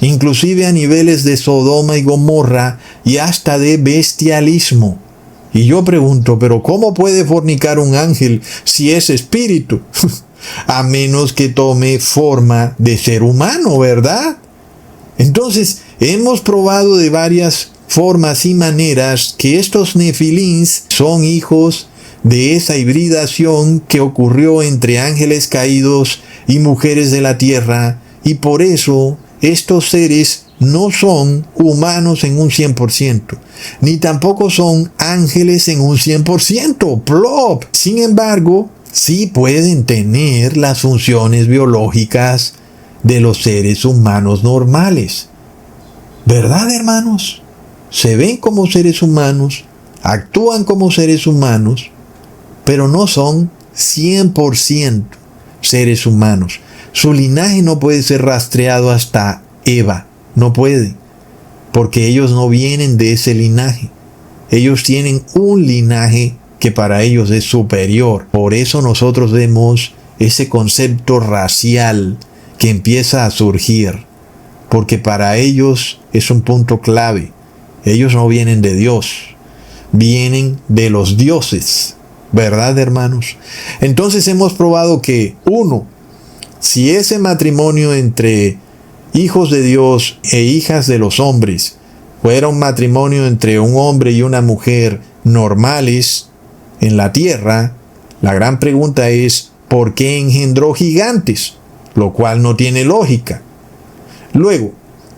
inclusive a niveles de Sodoma y Gomorra y hasta de bestialismo. Y yo pregunto, ¿pero cómo puede fornicar un ángel si es espíritu? A menos que tome forma de ser humano, ¿verdad? Entonces, hemos probado de varias formas y maneras que estos nefilins son hijos de esa hibridación que ocurrió entre ángeles caídos y mujeres de la tierra, y por eso estos seres no son humanos en un 100%, ni tampoco son ángeles en un 100%, ¡plop! Sin embargo, sí pueden tener las funciones biológicas de los seres humanos normales. ¿Verdad, hermanos? Se ven como seres humanos, actúan como seres humanos, pero no son 100% seres humanos. Su linaje no puede ser rastreado hasta Eva. No puede, porque ellos no vienen de ese linaje. Ellos tienen un linaje que para ellos es superior. Por eso nosotros vemos ese concepto racial que empieza a surgir, porque para ellos es un punto clave. Ellos no vienen de Dios, vienen de los dioses. ¿Verdad, hermanos? Entonces hemos probado que, uno, si ese matrimonio entre hijos de Dios e hijas de los hombres fuera un matrimonio entre un hombre y una mujer normales en la tierra, la gran pregunta es, ¿por qué engendró gigantes? Lo cual no tiene lógica. Luego,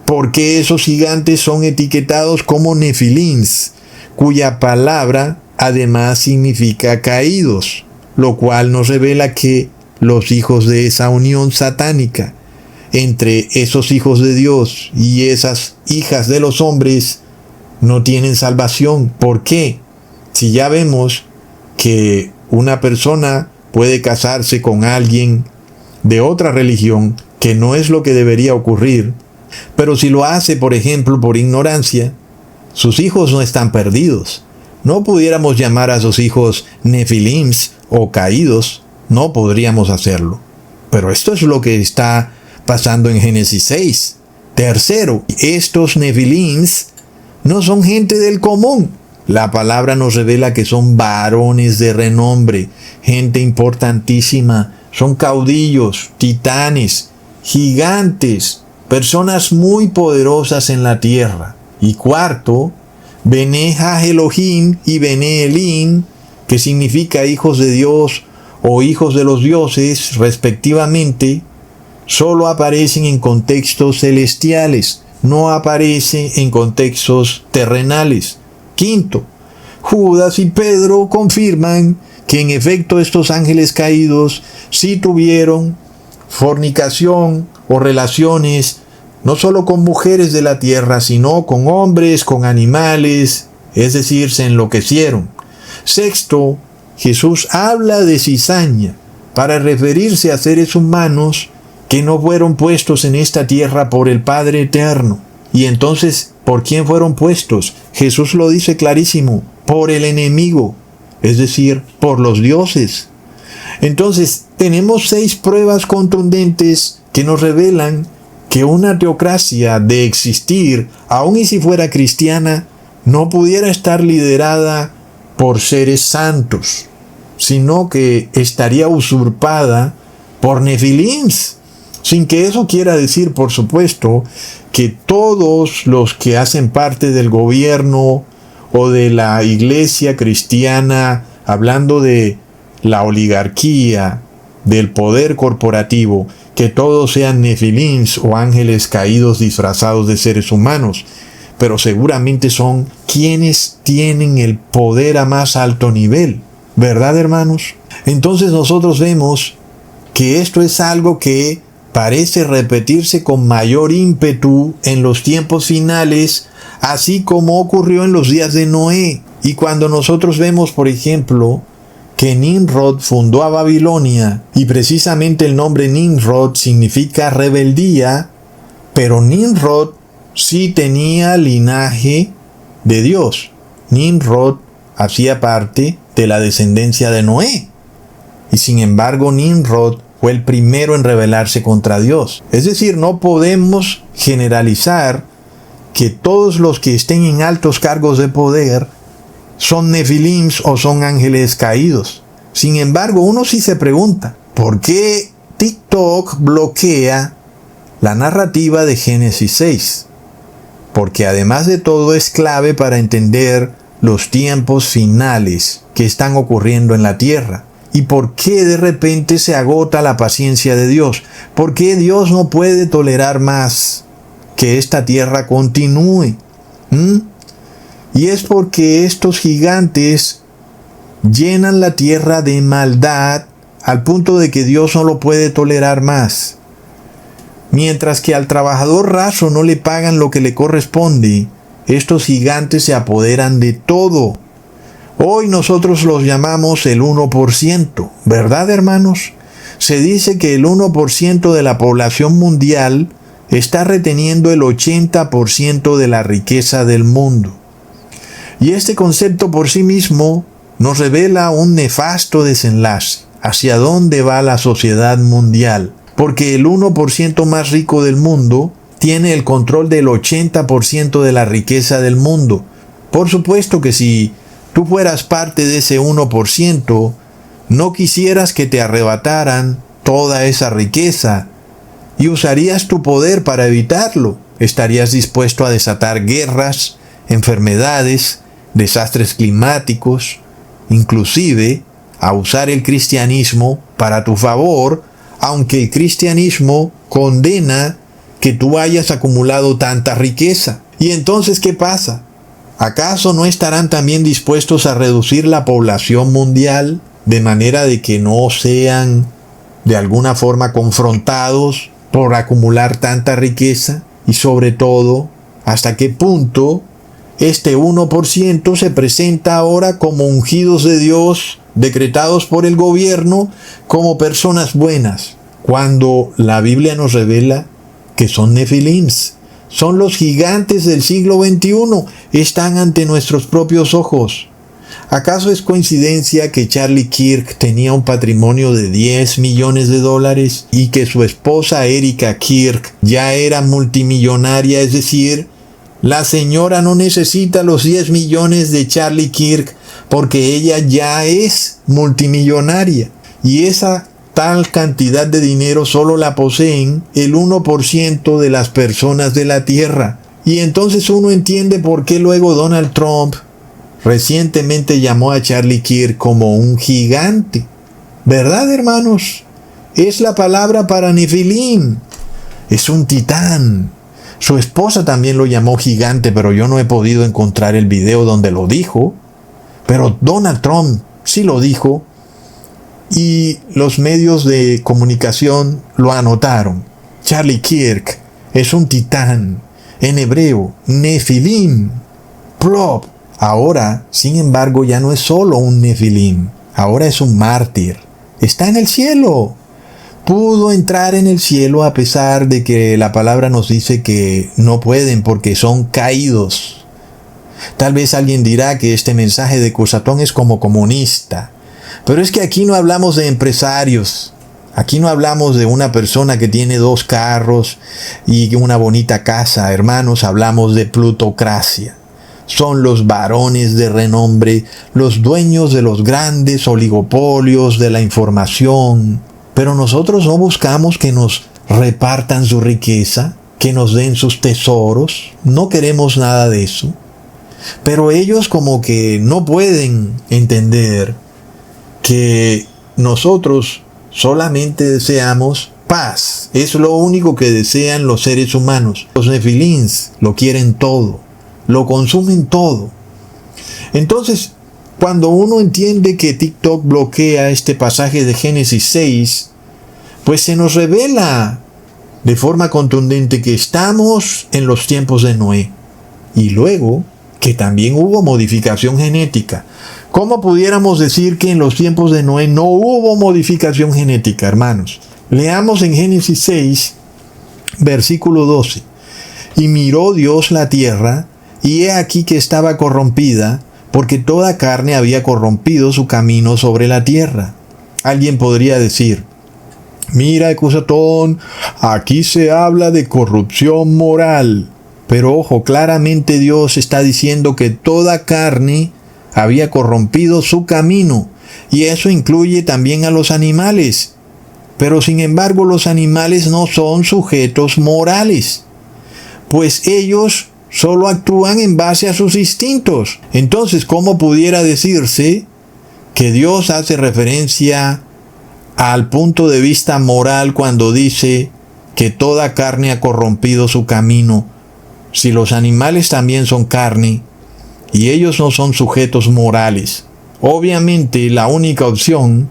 ¿por qué esos gigantes son etiquetados como nefilins, cuya palabra además significa caídos, lo cual nos revela que los hijos de esa unión satánica entre esos hijos de Dios y esas hijas de los hombres no tienen salvación? ¿Por qué? Si ya vemos que una persona puede casarse con alguien de otra religión, que no es lo que debería ocurrir, pero si lo hace, por ejemplo, por ignorancia, sus hijos no están perdidos. No pudiéramos llamar a sus hijos nefilims o caídos, no podríamos hacerlo. Pero esto es lo que está pasando en Génesis 6. Tercero, estos nefilims no son gente del común. La palabra nos revela que son varones de renombre, gente importantísima, son caudillos, titanes, gigantes, personas muy poderosas en la tierra. Y cuarto, Bene Ha Elohim y Bene Elim, que significa hijos de Dios o hijos de los dioses, respectivamente, solo aparecen en contextos celestiales, no aparece en contextos terrenales. Quinto, Judas y Pedro confirman que en efecto estos ángeles caídos sí tuvieron fornicación o relaciones no solo con mujeres de la tierra, sino con hombres, con animales, es decir, se enloquecieron. Sexto, Jesús habla de cizaña para referirse a seres humanos que no fueron puestos en esta tierra por el Padre Eterno. Y entonces, ¿por quién fueron puestos? Jesús lo dice clarísimo, por el enemigo, es decir, por los dioses. Entonces, tenemos 6 pruebas contundentes que nos revelan que una teocracia de existir, aun y si fuera cristiana, no pudiera estar liderada por seres santos, sino que estaría usurpada por nefilims, sin que eso quiera decir, por supuesto, que todos los que hacen parte del gobierno o de la iglesia cristiana, hablando de la oligarquía del poder corporativo, que todos sean nefilims o ángeles caídos disfrazados de seres humanos, pero seguramente son quienes tienen el poder a más alto nivel, ¿verdad, hermanos? Entonces nosotros vemos que esto es algo que parece repetirse con mayor ímpetu en los tiempos finales, así como ocurrió en los días de Noé. Y cuando nosotros vemos, por ejemplo, que Nimrod fundó a Babilonia, y precisamente el nombre Nimrod significa rebeldía, pero Nimrod sí tenía linaje de Dios. Nimrod hacía parte de la descendencia de Noé, y sin embargo Nimrod fue el primero en rebelarse contra Dios. Es decir, no podemos generalizar que todos los que estén en altos cargos de poder son nefilims o son ángeles caídos. Sin embargo, uno sí se pregunta, ¿por qué TikTok bloquea la narrativa de Génesis 6? Porque además de todo es clave para entender los tiempos finales que están ocurriendo en la tierra. ¿Y por qué de repente se agota la paciencia de Dios? ¿Por qué Dios no puede tolerar más que esta tierra continúe? Y es porque estos gigantes llenan la tierra de maldad al punto de que Dios no lo puede tolerar más. Mientras que al trabajador raso no le pagan lo que le corresponde, estos gigantes se apoderan de todo. Hoy nosotros los llamamos el 1%, ¿verdad, hermanos? Se dice que el 1% de la población mundial está reteniendo el 80% de la riqueza del mundo. Y este concepto por sí mismo nos revela un nefasto desenlace. ¿Hacia dónde va la sociedad mundial? Porque el 1% más rico del mundo tiene el control del 80% de la riqueza del mundo. Por supuesto que si tú fueras parte de ese 1%, no quisieras que te arrebataran toda esa riqueza y usarías tu poder para evitarlo. Estarías dispuesto a desatar guerras, enfermedades, desastres climáticos, inclusive a usar el cristianismo para tu favor, aunque el cristianismo condena que tú hayas acumulado tanta riqueza. ¿Y entonces qué pasa? ¿Acaso no estarán también dispuestos a reducir la población mundial de manera de que no sean de alguna forma confrontados por acumular tanta riqueza? Y sobre todo, ¿hasta qué punto este 1% se presenta ahora como ungidos de Dios, decretados por el gobierno como personas buenas, cuando la Biblia nos revela que son nefilims? Son los gigantes del siglo XXI, están ante nuestros propios ojos. ¿Acaso es coincidencia que Charlie Kirk tenía un patrimonio de $10 millones y que su esposa Erika Kirk ya era multimillonaria? Es decir, la señora no necesita los 10 millones de Charlie Kirk porque ella ya es multimillonaria. Y esa tal cantidad de dinero solo la poseen el 1% de las personas de la tierra. Y entonces uno entiende por qué luego Donald Trump recientemente llamó a Charlie Kirk como un gigante. ¿Verdad, hermanos? Es la palabra para Nefilim. Es un titán. Su esposa también lo llamó gigante, pero yo no he podido encontrar el video donde lo dijo. Pero Donald Trump sí lo dijo. Y los medios de comunicación lo anotaron. Charlie Kirk es un titán. En hebreo, Nefilim. Plop. Ahora, sin embargo, ya no es solo un Nefilim. Ahora es un mártir. Está en el cielo. Pudo entrar en el cielo a pesar de que la palabra nos dice que no pueden porque son caídos. Tal vez alguien dirá que este mensaje de Cusatón es como comunista. Pero es que aquí no hablamos de empresarios. Aquí no hablamos de una persona que tiene 2 carros y una bonita casa. Hermanos, hablamos de plutocracia. Son los varones de renombre, los dueños de los grandes oligopolios de la información. Pero nosotros no buscamos que nos repartan su riqueza, que nos den sus tesoros. No queremos nada de eso. Pero ellos como que no pueden entender que nosotros solamente deseamos paz. Es lo único que desean los seres humanos. Los nefilins lo quieren todo, lo consumen todo. Entonces, cuando uno entiende que TikTok bloquea este pasaje de Génesis 6, pues se nos revela de forma contundente que estamos en los tiempos de Noé. Y luego, que también hubo modificación genética. ¿Cómo pudiéramos decir que en los tiempos de Noé no hubo modificación genética, hermanos? Leamos en Génesis 6, versículo 12. Y miró Dios la tierra, y he aquí que estaba corrompida, porque toda carne había corrompido su camino sobre la tierra. Alguien podría decir, mira, Cusatón, aquí se habla de corrupción moral. Pero ojo, claramente Dios está diciendo que toda carne había corrompido su camino, y eso incluye también a los animales. Pero sin embargo, los animales no son sujetos morales, pues ellos solo actúan en base a sus instintos. Entonces, ¿cómo pudiera decirse que Dios hace referencia al punto de vista moral cuando dice que toda carne ha corrompido su camino, si los animales también son carne y ellos no son sujetos morales? Obviamente la única opción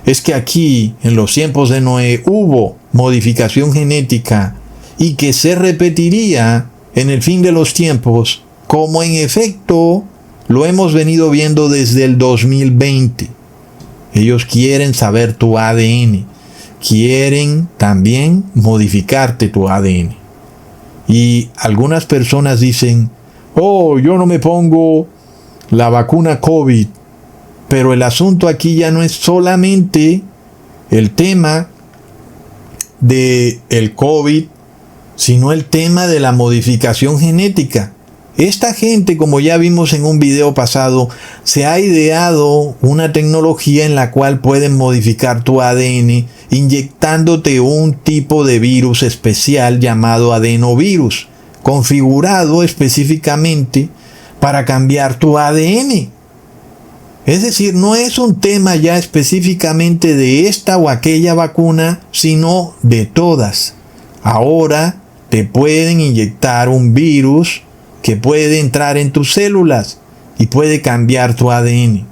es que aquí, en los tiempos de Noé, hubo modificación genética y que se repetiría en el fin de los tiempos, como en efecto lo hemos venido viendo desde el 2020. Ellos quieren saber tu ADN, quieren también modificarte tu ADN. Y algunas personas dicen, oh, yo no me pongo la vacuna COVID. Pero el asunto aquí ya no es solamente el tema del COVID, sino el tema de la modificación genética. Esta gente, como ya vimos en un video pasado, se ha ideado una tecnología en la cual pueden modificar tu ADN inyectándote un tipo de virus especial llamado adenovirus, configurado específicamente para cambiar tu ADN. Es decir, no es un tema ya específicamente de esta o aquella vacuna, sino de todas. Ahora te pueden inyectar un virus que puede entrar en tus células y puede cambiar tu ADN.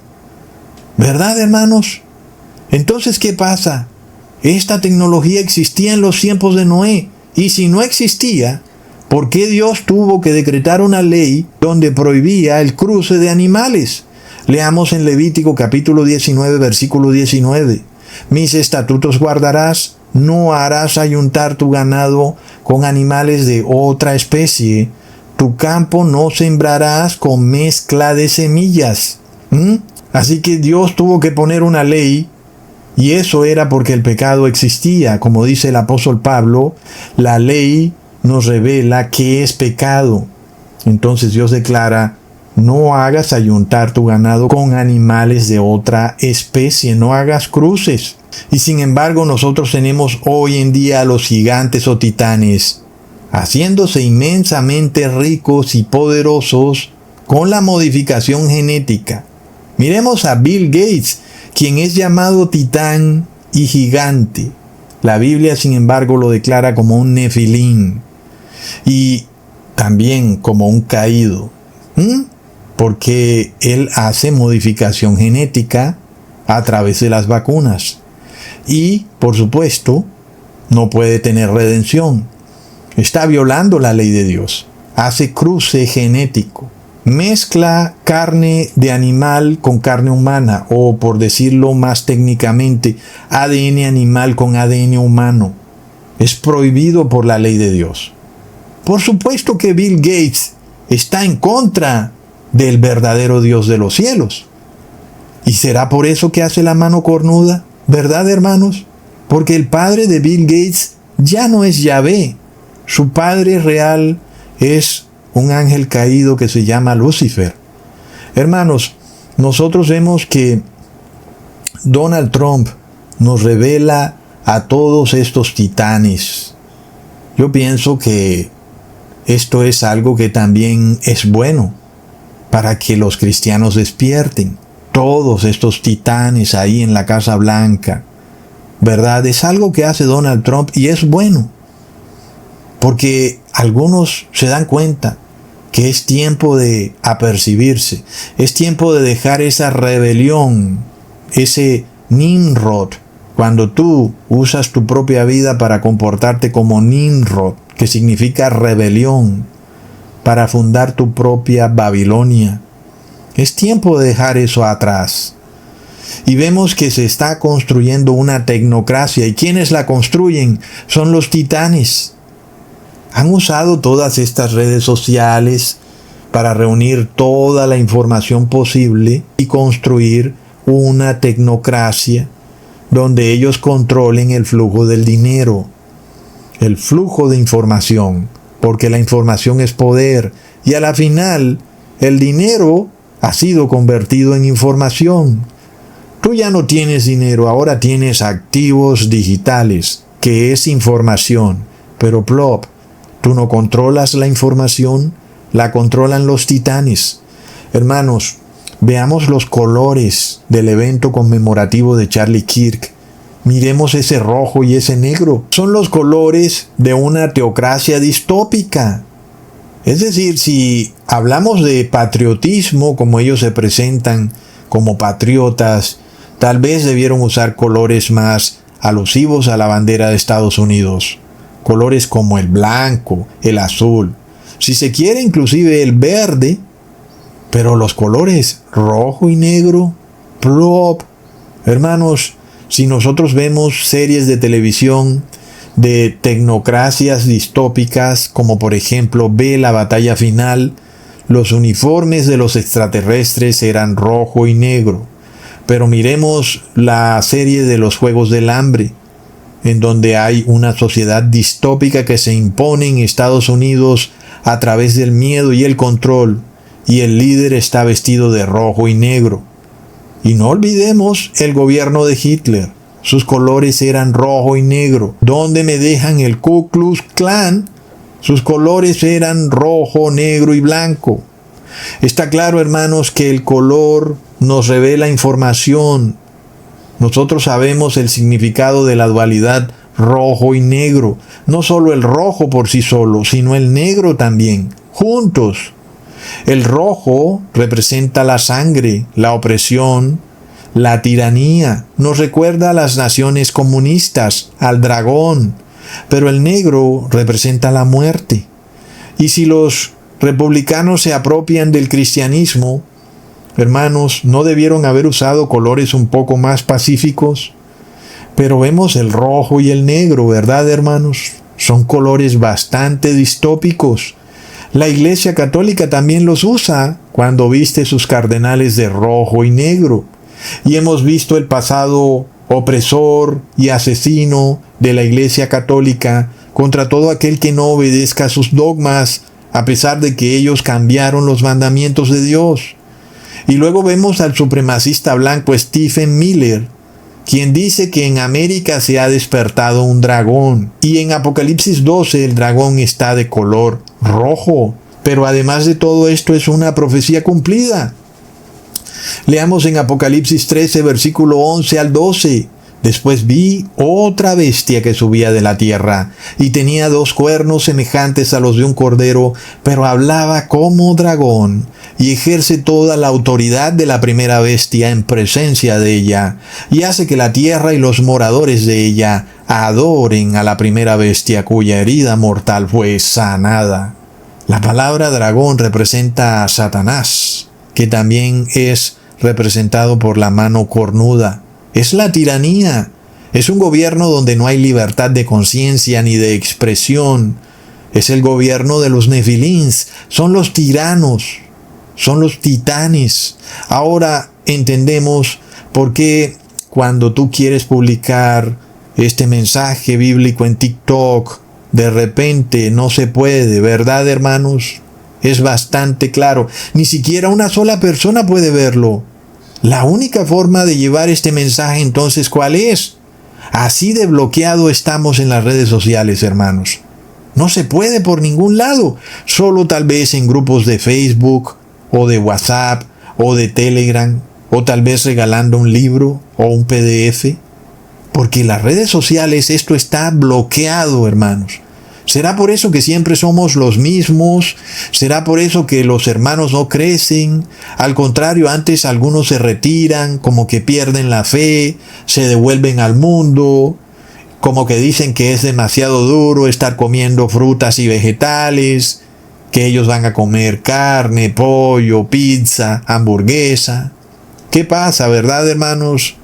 ¿Verdad, hermanos? Entonces, ¿qué pasa? Esta tecnología existía en los tiempos de Noé. Y si no existía, ¿por qué Dios tuvo que decretar una ley donde prohibía el cruce de animales? Leamos en Levítico capítulo 19, versículo 19. Mis estatutos guardarás, no harás ayuntar tu ganado con animales de otra especie. Tu campo no sembrarás con mezcla de semillas. Así que Dios tuvo que poner una ley, y eso era porque el pecado existía. Como dice el apóstol Pablo, la ley nos revela qué es pecado. Entonces Dios declara, no hagas ayuntar tu ganado con animales de otra especie, no hagas cruces. Y sin embargo nosotros tenemos hoy en día a los gigantes o titanes, haciéndose inmensamente ricos y poderosos con la modificación genética. Miremos a Bill Gates, quien es llamado titán y gigante. La Biblia, sin embargo, lo declara como un nefilín y también como un caído. Porque él hace modificación genética a través de las vacunas. Y, por supuesto, no puede tener redención. Está violando la ley de Dios. Hace cruce genético. Mezcla carne de animal con carne humana, o por decirlo más técnicamente, ADN animal con ADN humano. Es prohibido por la ley de Dios. Por supuesto que Bill Gates está en contra del verdadero Dios de los cielos. ¿Y será por eso que hace la mano cornuda? ¿Verdad, hermanos? Porque el padre de Bill Gates ya no es Yahvé. Su padre real es un ángel caído que se llama Lucifer. Hermanos, nosotros vemos que Donald Trump nos revela a todos estos titanes. Yo pienso que esto es algo que también es bueno para que los cristianos despierten. Todos estos titanes ahí en la Casa Blanca, ¿verdad? Es algo que hace Donald Trump y es bueno. Porque algunos se dan cuenta que es tiempo de apercibirse. Es tiempo de dejar esa rebelión, ese Nimrod. Cuando tú usas tu propia vida para comportarte como Nimrod, que significa rebelión, para fundar tu propia Babilonia. Es tiempo de dejar eso atrás. Y vemos que se está construyendo una tecnocracia. ¿Y quienes la construyen? Son los titanes. Han usado todas estas redes sociales para reunir toda la información posible y construir una tecnocracia donde ellos controlen el flujo del dinero, el flujo de información, porque la información es poder y a la final el dinero ha sido convertido en información. Tú ya no tienes dinero, ahora tienes activos digitales, que es información, pero plop, tú no controlas la información, la controlan los titanes. Hermanos, veamos los colores del evento conmemorativo de Charlie Kirk. Miremos ese rojo y ese negro. Son los colores de una teocracia distópica. Es decir, si hablamos de patriotismo, como ellos se presentan como patriotas, tal vez debieron usar colores más alusivos a la bandera de Estados Unidos. Colores como el blanco, el azul. Si se quiere, inclusive el verde. Pero los colores rojo y negro, plop. Hermanos, si nosotros vemos series de televisión de tecnocracias distópicas, como por ejemplo ve la batalla final, los uniformes de los extraterrestres eran rojo y negro. Pero miremos la serie de los Juegos del Hambre, en donde hay una sociedad distópica que se impone en Estados Unidos a través del miedo y el control, y el líder está vestido de rojo y negro. Y no olvidemos el gobierno de Hitler. Sus colores eran rojo y negro. ¿Dónde me dejan el Ku Klux Klan? Sus colores eran rojo, negro y blanco. Está claro, hermanos, que el color nos revela información. Nosotros sabemos el significado de la dualidad rojo y negro. No solo el rojo por sí solo, sino el negro también, juntos. El rojo representa la sangre, la opresión, la tiranía. Nos recuerda a las naciones comunistas, al dragón. Pero el negro representa la muerte. Y si los republicanos se apropian del cristianismo, hermanos, ¿no debieron haber usado colores un poco más pacíficos? Pero vemos el rojo y el negro, ¿verdad, hermanos? Son colores bastante distópicos. La Iglesia Católica también los usa cuando viste sus cardenales de rojo y negro. Y hemos visto el pasado opresor y asesino de la Iglesia Católica contra todo aquel que no obedezca sus dogmas, a pesar de que ellos cambiaron los mandamientos de Dios. Y luego vemos al supremacista blanco Stephen Miller, quien dice que en América se ha despertado un dragón. Y en Apocalipsis 12 el dragón está de color rojo. Pero además de todo esto es una profecía cumplida. Leamos en Apocalipsis 13, versículo 11 al 12. Después vi otra bestia que subía de la tierra, y tenía 2 cuernos semejantes a los de un cordero, pero hablaba como dragón, y ejerce toda la autoridad de la primera bestia en presencia de ella, y hace que la tierra y los moradores de ella adoren a la primera bestia cuya herida mortal fue sanada. La palabra dragón representa a Satanás, que también es representado por la mano cornuda. Es la tiranía. Es un gobierno donde no hay libertad de conciencia ni de expresión. Es el gobierno de los nefilins. Son los tiranos. Son los titanes. Ahora entendemos por qué cuando tú quieres publicar este mensaje bíblico en TikTok, de repente no se puede, ¿verdad, hermanos? Es bastante claro. Ni siquiera una sola persona puede verlo. La única forma de llevar este mensaje, entonces, ¿cuál es? Así de bloqueado estamos en las redes sociales, hermanos. No se puede por ningún lado. Solo tal vez en grupos de Facebook, o de WhatsApp, o de Telegram, o tal vez regalando un libro o un PDF. Porque las redes sociales esto está bloqueado, hermanos. ¿Será por eso que siempre somos los mismos? ¿Será por eso que los hermanos no crecen? Al contrario, antes algunos se retiran, como que pierden la fe, se devuelven al mundo, como que dicen que es demasiado duro estar comiendo frutas y vegetales, que ellos van a comer carne, pollo, pizza, hamburguesa. ¿Qué pasa, verdad, hermanos?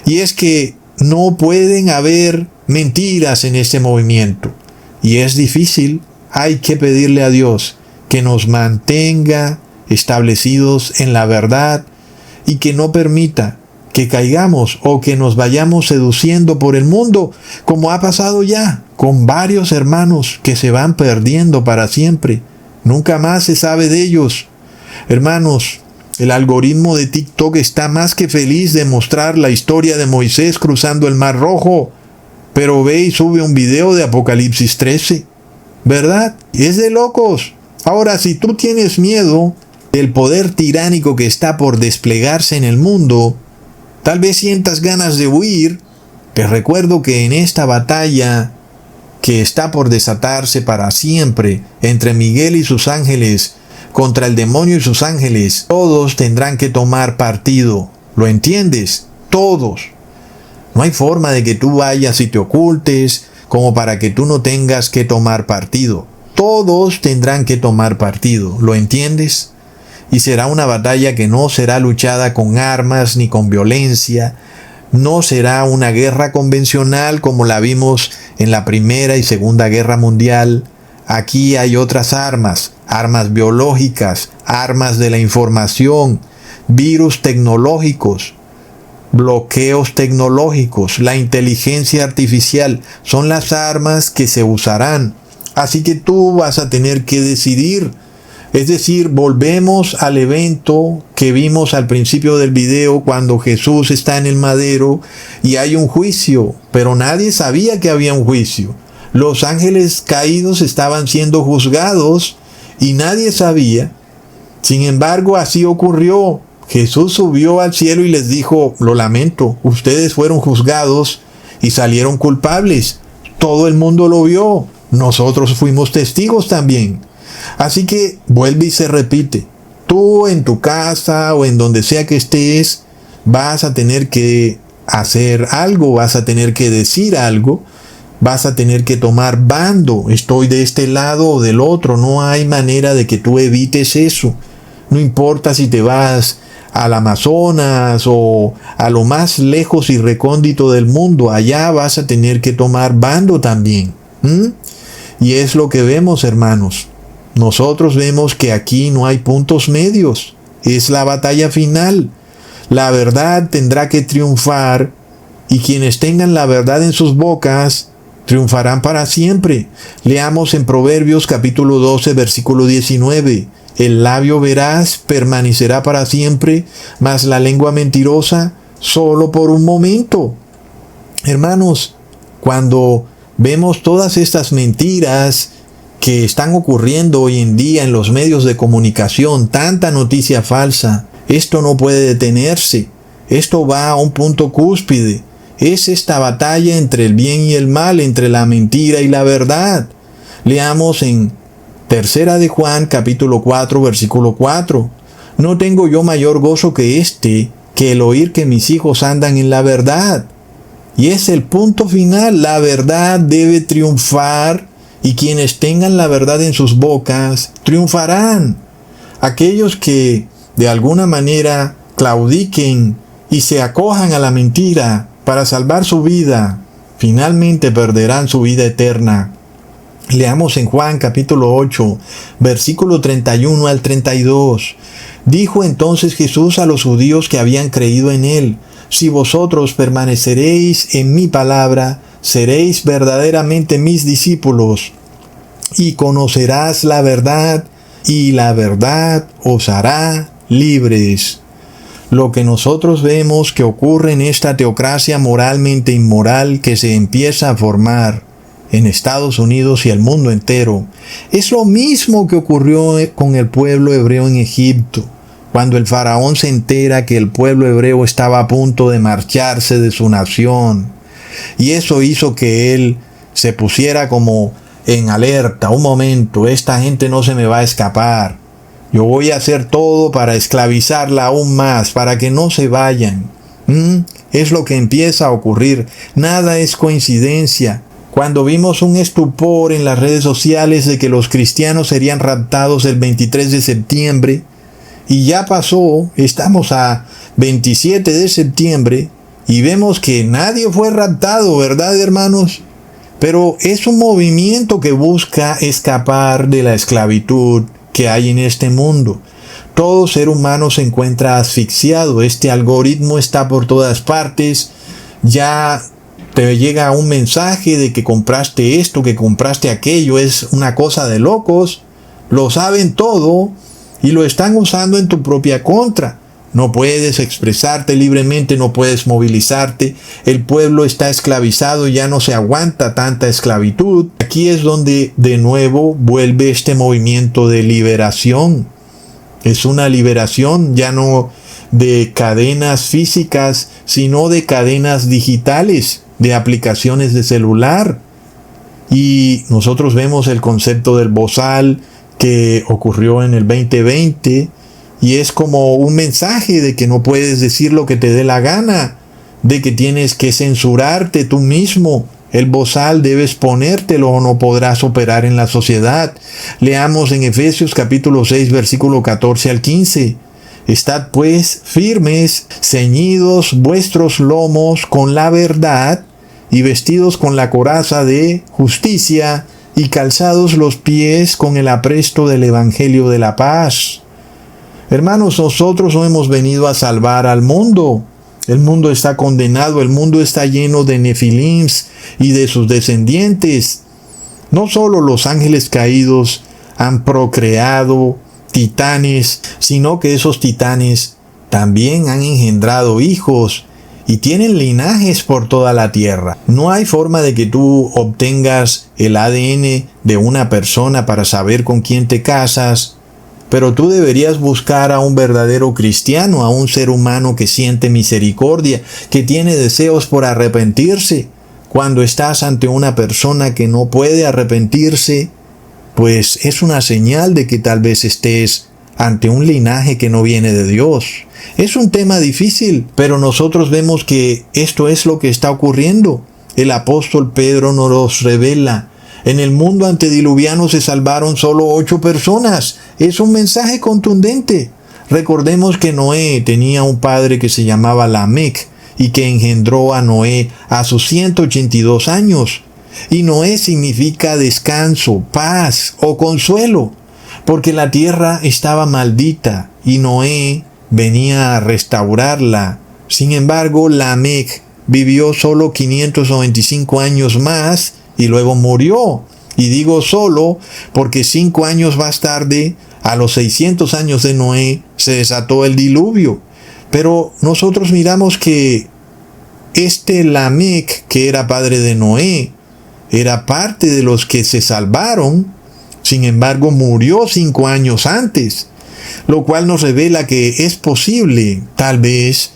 Y es que no pueden haber mentiras en este movimiento. Y es difícil, hay que pedirle a Dios que nos mantenga establecidos en la verdad y que no permita que caigamos o que nos vayamos seduciendo por el mundo, como ha pasado ya con varios hermanos que se van perdiendo para siempre. Nunca más se sabe de ellos. Hermanos, el algoritmo de TikTok está más que feliz de mostrar la historia de Moisés cruzando el Mar Rojo, pero ve y sube un video de Apocalipsis 13, ¿verdad? Es de locos. Ahora, si tú tienes miedo del poder tiránico que está por desplegarse en el mundo, tal vez sientas ganas de huir. Te recuerdo que en esta batalla que está por desatarse para siempre entre Miguel y sus ángeles contra el demonio y sus ángeles, todos tendrán que tomar partido. ¿Lo entiendes? Todos. No hay forma de que tú vayas y te ocultes como para que tú no tengas que tomar partido. Todos tendrán que tomar partido. ¿Lo entiendes? Y será una batalla que no será luchada con armas ni con violencia. No será una guerra convencional como la vimos en la Primera y Segunda Guerra Mundial. Aquí hay otras armas, armas biológicas, armas de la información, virus tecnológicos, bloqueos tecnológicos, la inteligencia artificial, son las armas que se usarán. Así que tú vas a tener que decidir. Es decir, volvemos al evento que vimos al principio del video cuando Jesús está en el madero y hay un juicio, pero nadie sabía que había un juicio. Los ángeles caídos estaban siendo juzgados y nadie sabía. Sin embargo, así ocurrió. Jesús subió al cielo y les dijo: lo lamento, ustedes fueron juzgados y salieron culpables. Todo el mundo lo vio. Nosotros fuimos testigos también. Así que vuelve y se repite. Tú en tu casa o en donde sea que estés, vas a tener que hacer algo, vas a tener que decir algo, vas a tener que tomar bando. Estoy de este lado o del otro. No hay manera de que tú evites eso. No importa si te vas al Amazonas o a lo más lejos y recóndito del mundo, allá vas a tener que tomar bando también. Y es lo que vemos, hermanos. Nosotros vemos que aquí no hay puntos medios. Es la batalla final. La verdad tendrá que triunfar y quienes tengan la verdad en sus bocas triunfarán para siempre. Leamos en Proverbios capítulo 12, versículo 19. El labio veraz permanecerá para siempre, mas la lengua mentirosa solo por un momento. Hermanos, cuando vemos todas estas mentiras que están ocurriendo hoy en día en los medios de comunicación, tanta noticia falsa, esto no puede detenerse. Esto va a un punto cúspide. Es esta batalla entre el bien y el mal, entre la mentira y la verdad. Leamos en Tercera de Juan, capítulo 4, versículo 4. No tengo yo mayor gozo que este, que el oír que mis hijos andan en la verdad. Y es el punto final. La verdad debe triunfar y quienes tengan la verdad en sus bocas triunfarán. Aquellos que de alguna manera claudiquen y se acojan a la mentira para salvar su vida, finalmente perderán su vida eterna. Leamos en Juan capítulo 8, versículo 31 al 32. Dijo entonces Jesús a los judíos que habían creído en él: si vosotros permaneceréis en mi palabra, seréis verdaderamente mis discípulos, y conocerás la verdad, y la verdad os hará libres. Lo que nosotros vemos que ocurre en esta teocracia moralmente inmoral que se empieza a formar en Estados Unidos y el mundo entero, es lo mismo que ocurrió con el pueblo hebreo en Egipto, cuando el faraón se entera que el pueblo hebreo estaba a punto de marcharse de su nación. Y eso hizo que él se pusiera como en alerta. Un momento, esta gente no se me va a escapar. Yo voy a hacer todo para esclavizarla aún más, para que no se vayan. Es lo que empieza a ocurrir. Nada es coincidencia. Cuando vimos un estupor en las redes sociales de que los cristianos serían raptados el 23 de septiembre, y ya pasó, estamos a 27 de septiembre, y vemos que nadie fue raptado, ¿verdad, hermanos? Pero es un movimiento que busca escapar de la esclavitud que hay en este mundo. Todo ser humano se encuentra asfixiado. Este algoritmo está por todas partes. Ya te llega un mensaje de que compraste esto, que compraste aquello. Es una cosa de locos. Lo saben todo y lo están usando en tu propia contra. No puedes expresarte libremente, no puedes movilizarte. El pueblo está esclavizado, ya no se aguanta tanta esclavitud. Aquí es donde de nuevo vuelve este movimiento de liberación. Es una liberación ya no de cadenas físicas, sino de cadenas digitales, de aplicaciones de celular. Y nosotros vemos el concepto del bozal que ocurrió en el 2020. Y es como un mensaje de que no puedes decir lo que te dé la gana, de que tienes que censurarte tú mismo. El bozal debes ponértelo o no podrás operar en la sociedad. Leamos en Efesios capítulo 6, versículo 14 al 15. Estad pues firmes, ceñidos vuestros lomos con la verdad y vestidos con la coraza de justicia y calzados los pies con el apresto del evangelio de la paz. Hermanos, nosotros no hemos venido a salvar al mundo. El mundo está condenado, el mundo está lleno de nefilims y de sus descendientes. No solo los ángeles caídos han procreado titanes, sino que esos titanes también han engendrado hijos y tienen linajes por toda la tierra. No hay forma de que tú obtengas el ADN de una persona para saber con quién te casas. Pero tú deberías buscar a un verdadero cristiano, a un ser humano que siente misericordia, que tiene deseos por arrepentirse. Cuando estás ante una persona que no puede arrepentirse, pues es una señal de que tal vez estés ante un linaje que no viene de Dios. Es un tema difícil, pero nosotros vemos que esto es lo que está ocurriendo. El apóstol Pedro nos lo revela. En el mundo antediluviano se salvaron solo 8 personas. Es un mensaje contundente. Recordemos que Noé tenía un padre que se llamaba Lamec y que engendró a Noé a sus 182 años. Y Noé significa descanso, paz o consuelo, porque la tierra estaba maldita y Noé venía a restaurarla. Sin embargo, Lamec vivió solo 595 años más y luego murió. Y digo solo porque 5 años más tarde, a los 600 años de Noé, se desató el diluvio. Pero nosotros miramos que este Lamec, que era padre de Noé, era parte de los que se salvaron. Sin embargo, murió 5 años antes, lo cual nos revela que es posible, tal vez,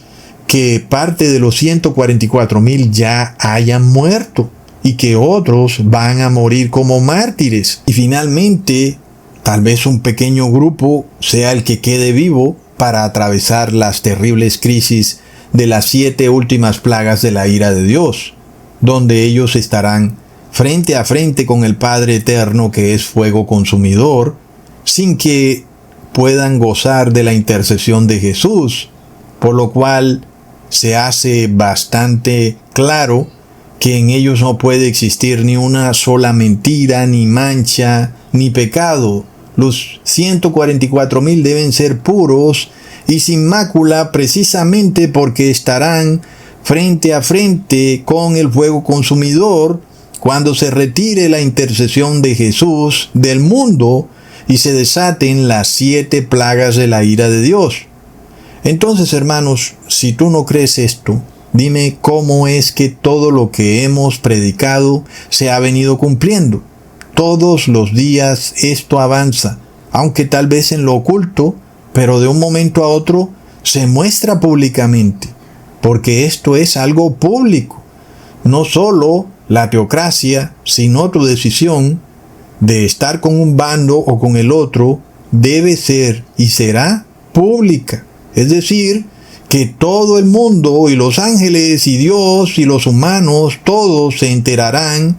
que parte de los 144,000 ya hayan muerto y que otros van a morir como mártires. Y finalmente, tal vez un pequeño grupo sea el que quede vivo para atravesar las terribles crisis de las 7 últimas plagas de la ira de Dios, donde ellos estarán frente a frente con el Padre Eterno, que es fuego consumidor, sin que puedan gozar de la intercesión de Jesús, por lo cual se hace bastante claro que en ellos no puede existir ni una sola mentira, ni mancha, ni pecado. Los 144,000 deben ser puros y sin mácula, precisamente porque estarán frente a frente con el fuego consumidor cuando se retire la intercesión de Jesús del mundo y se desaten las 7 plagas de la ira de Dios. Entonces, hermanos, si tú no crees esto, dime cómo es que todo lo que hemos predicado se ha venido cumpliendo. Todos los días esto avanza, aunque tal vez en lo oculto, pero de un momento a otro se muestra públicamente, porque esto es algo público. no solo la teocracia, sino tu decisión de estar con un bando o con el otro debe ser y será pública. Es decir, que todo el mundo y los ángeles y Dios y los humanos, todos se enterarán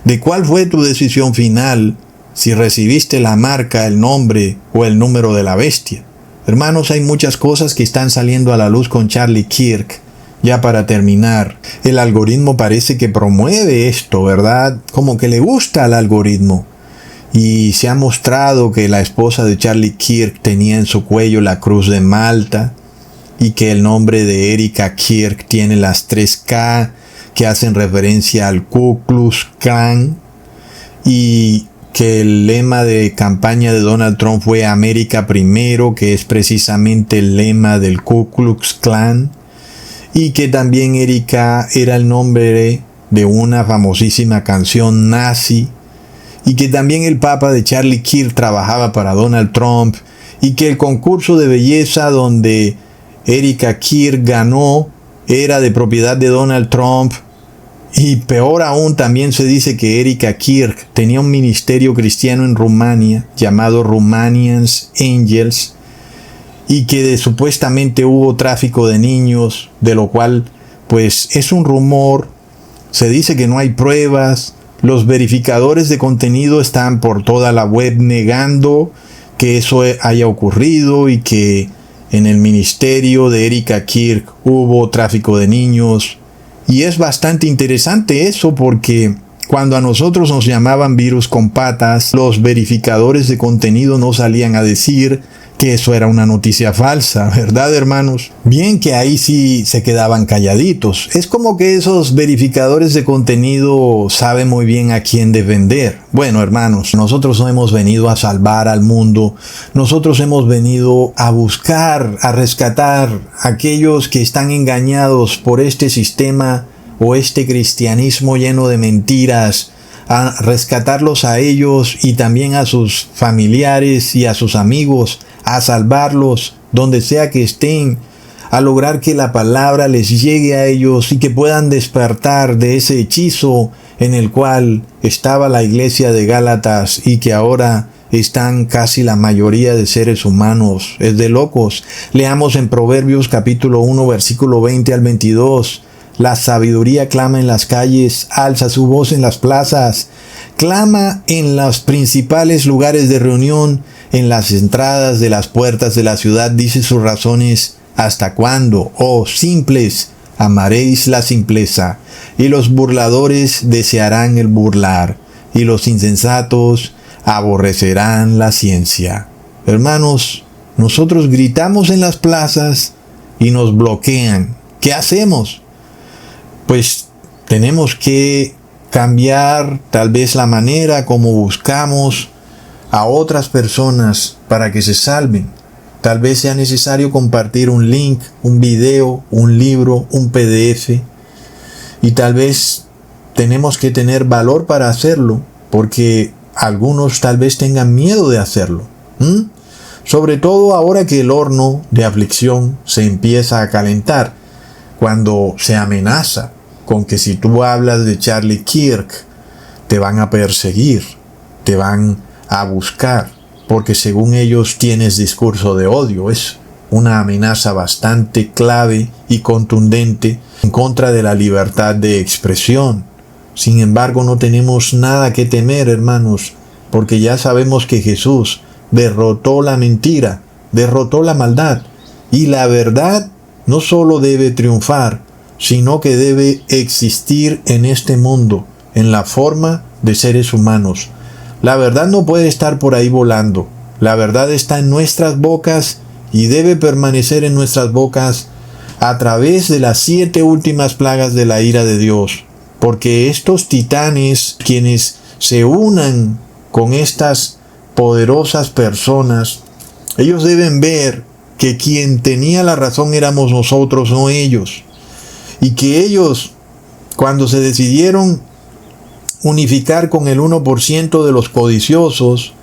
de cuál fue tu decisión final, si recibiste la marca, el nombre o el número de la bestia. Hermanos, hay muchas cosas que están saliendo a la luz con Charlie Kirk. Ya para terminar, el algoritmo parece que promueve esto, ¿verdad? Como que le gusta al algoritmo. Y se ha mostrado que la esposa de Charlie Kirk tenía en su cuello la cruz de Malta y que el nombre de Erika Kirk tiene las 3K que hacen referencia al Ku Klux Klan y que el lema de campaña de Donald Trump fue América Primero, que es precisamente el lema del Ku Klux Klan, y que también Erika era el nombre de una famosísima canción nazi, y que también el papa de Charlie Kirk trabajaba para Donald Trump, y que el concurso de belleza donde Erika Kirk ganó era de propiedad de Donald Trump. Y peor aún, también se dice que Erika Kirk tenía un ministerio cristiano en Rumania llamado Romanians Angels, y que supuestamente hubo tráfico de niños, de lo cual pues es un rumor. Se dice que no hay pruebas. Los verificadores de contenido están por toda la web negando que eso haya ocurrido y que en el ministerio de Erika Kirk hubo tráfico de niños. Y es bastante interesante eso, porque cuando a nosotros nos llamaban virus con patas, los verificadores de contenido no salían a decir que eso era una noticia falsa, ¿verdad, hermanos? Bien que ahí sí se quedaban calladitos. Es como que esos verificadores de contenido saben muy bien a quién defender. Bueno, hermanos, nosotros no hemos venido a salvar al mundo. Nosotros hemos venido a buscar, a rescatar a aquellos que están engañados por este sistema o este cristianismo lleno de mentiras, a rescatarlos a ellos y también a sus familiares y a sus amigos, a salvarlos donde sea que estén, a lograr que la palabra les llegue a ellos y que puedan despertar de ese hechizo en el cual estaba la iglesia de Gálatas y que ahora están casi la mayoría de seres humanos. Es de locos. Leamos en Proverbios capítulo 1 versículo 20 al 22. La sabiduría clama en las calles, alza su voz en las plazas, clama en los principales lugares de reunión, en las entradas de las puertas de la ciudad, dice sus razones. ¿Hasta cuándo, oh simples, amaréis la simpleza? Y los burladores desearán el burlar, y los insensatos aborrecerán la ciencia. Hermanos, nosotros gritamos en las plazas y nos bloquean. ¿Qué hacemos? Pues tenemos que cambiar tal vez la manera como buscamos a otras personas para que se salven. Tal vez sea necesario compartir un link, un video, un libro, un PDF. Y tal vez tenemos que tener valor para hacerlo, porque algunos tal vez tengan miedo de hacerlo. Sobre todo ahora que el horno de aflicción se empieza a calentar, cuando se amenaza con que si tú hablas de Charlie Kirk, te van a perseguir, te van a buscar, porque según ellos tienes discurso de odio. Es una amenaza bastante clave y contundente en contra de la libertad de expresión. Sin embargo, no tenemos nada que temer, hermanos, porque ya sabemos que Jesús derrotó la mentira, derrotó la maldad, y la verdad no solo debe triunfar, sino que debe existir en este mundo, en la forma de seres humanos. La verdad no puede estar por ahí volando. La verdad está en nuestras bocas y debe permanecer en nuestras bocas a través de las 7 últimas plagas de la ira de Dios. Porque estos titanes, quienes se unan con estas poderosas personas, ellos deben ver que quien tenía la razón éramos nosotros, no ellos. Y que ellos, cuando se decidieron unificar con el 1% de los codiciosos,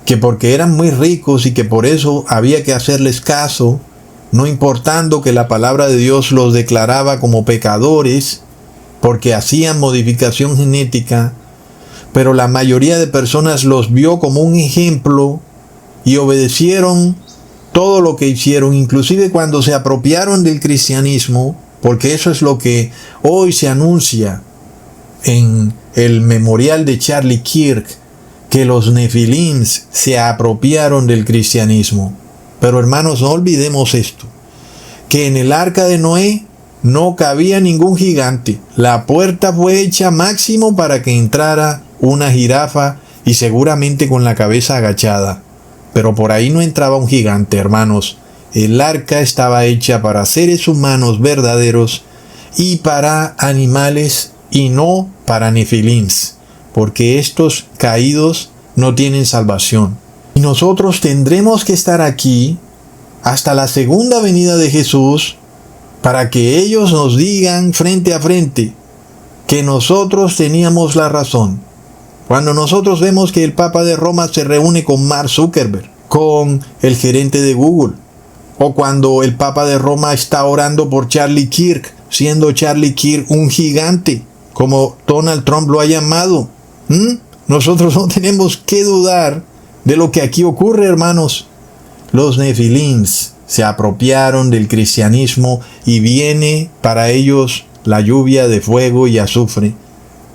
que porque eran muy ricos y que por eso había que hacerles caso, no importando que la palabra de Dios los declaraba como pecadores, porque hacían modificación genética, pero la mayoría de personas los vio como un ejemplo y obedecieron todo lo que hicieron, inclusive cuando se apropiaron del cristianismo, porque eso es lo que hoy se anuncia en el memorial de Charlie Kirk, que los Nefilins se apropiaron del cristianismo. Pero hermanos, no olvidemos esto, que en el arca de Noé no cabía ningún gigante. La puerta fue hecha máximo para que entrara una jirafa y seguramente con la cabeza agachada. Pero por ahí no entraba un gigante, hermanos. El arca estaba hecha para seres humanos verdaderos y para animales y no para nefilins, porque estos caídos no tienen salvación. Y nosotros tendremos que estar aquí hasta la segunda venida de Jesús para que ellos nos digan frente a frente que nosotros teníamos la razón. Cuando nosotros vemos que el Papa de Roma se reúne con Mark Zuckerberg, con el gerente de Google, o cuando el Papa de Roma está orando por Charlie Kirk, siendo Charlie Kirk un gigante, como Donald Trump lo ha llamado. Nosotros no tenemos que dudar de lo que aquí ocurre, hermanos. Los nefilins se apropiaron del cristianismo y viene para ellos la lluvia de fuego y azufre.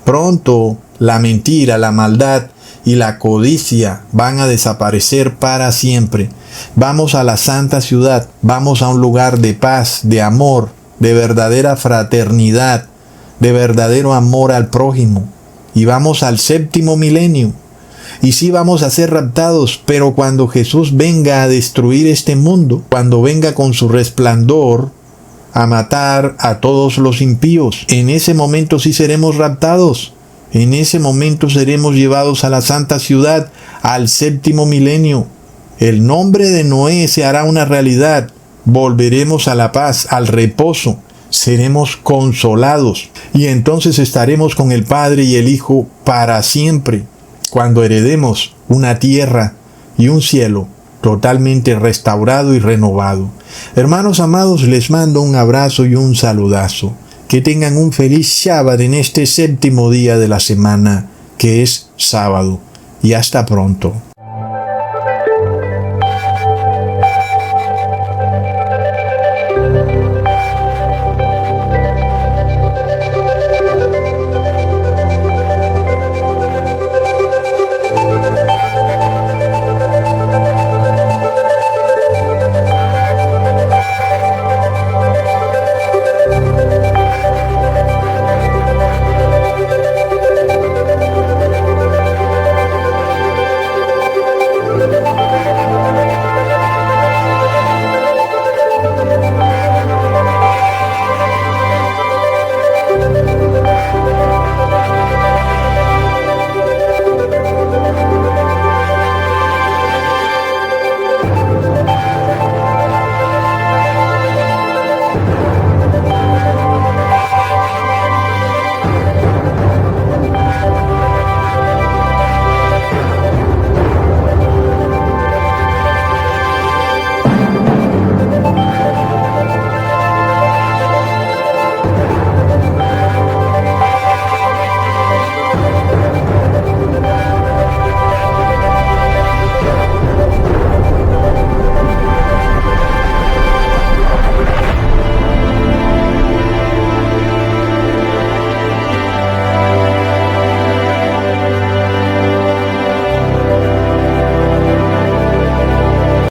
Pronto la mentira, la maldad y la codicia van a desaparecer para siempre. Vamos a la santa ciudad, vamos a un lugar de paz, de amor, de verdadera fraternidad, de verdadero amor al prójimo. Y vamos al séptimo milenio. Y sí vamos a ser raptados, pero cuando Jesús venga a destruir este mundo, cuando venga con su resplandor a matar a todos los impíos, en ese momento sí seremos raptados. En ese momento seremos llevados a la santa ciudad, al séptimo milenio. El nombre de Noé se hará una realidad. Volveremos a la paz, al reposo. Seremos consolados. Y entonces estaremos con el Padre y el Hijo para siempre, cuando heredemos una tierra y un cielo totalmente restaurado y renovado. Hermanos amados, les mando un abrazo y un saludazo. Que tengan un feliz Shabbat en este séptimo día de la semana, que es sábado. Y hasta pronto.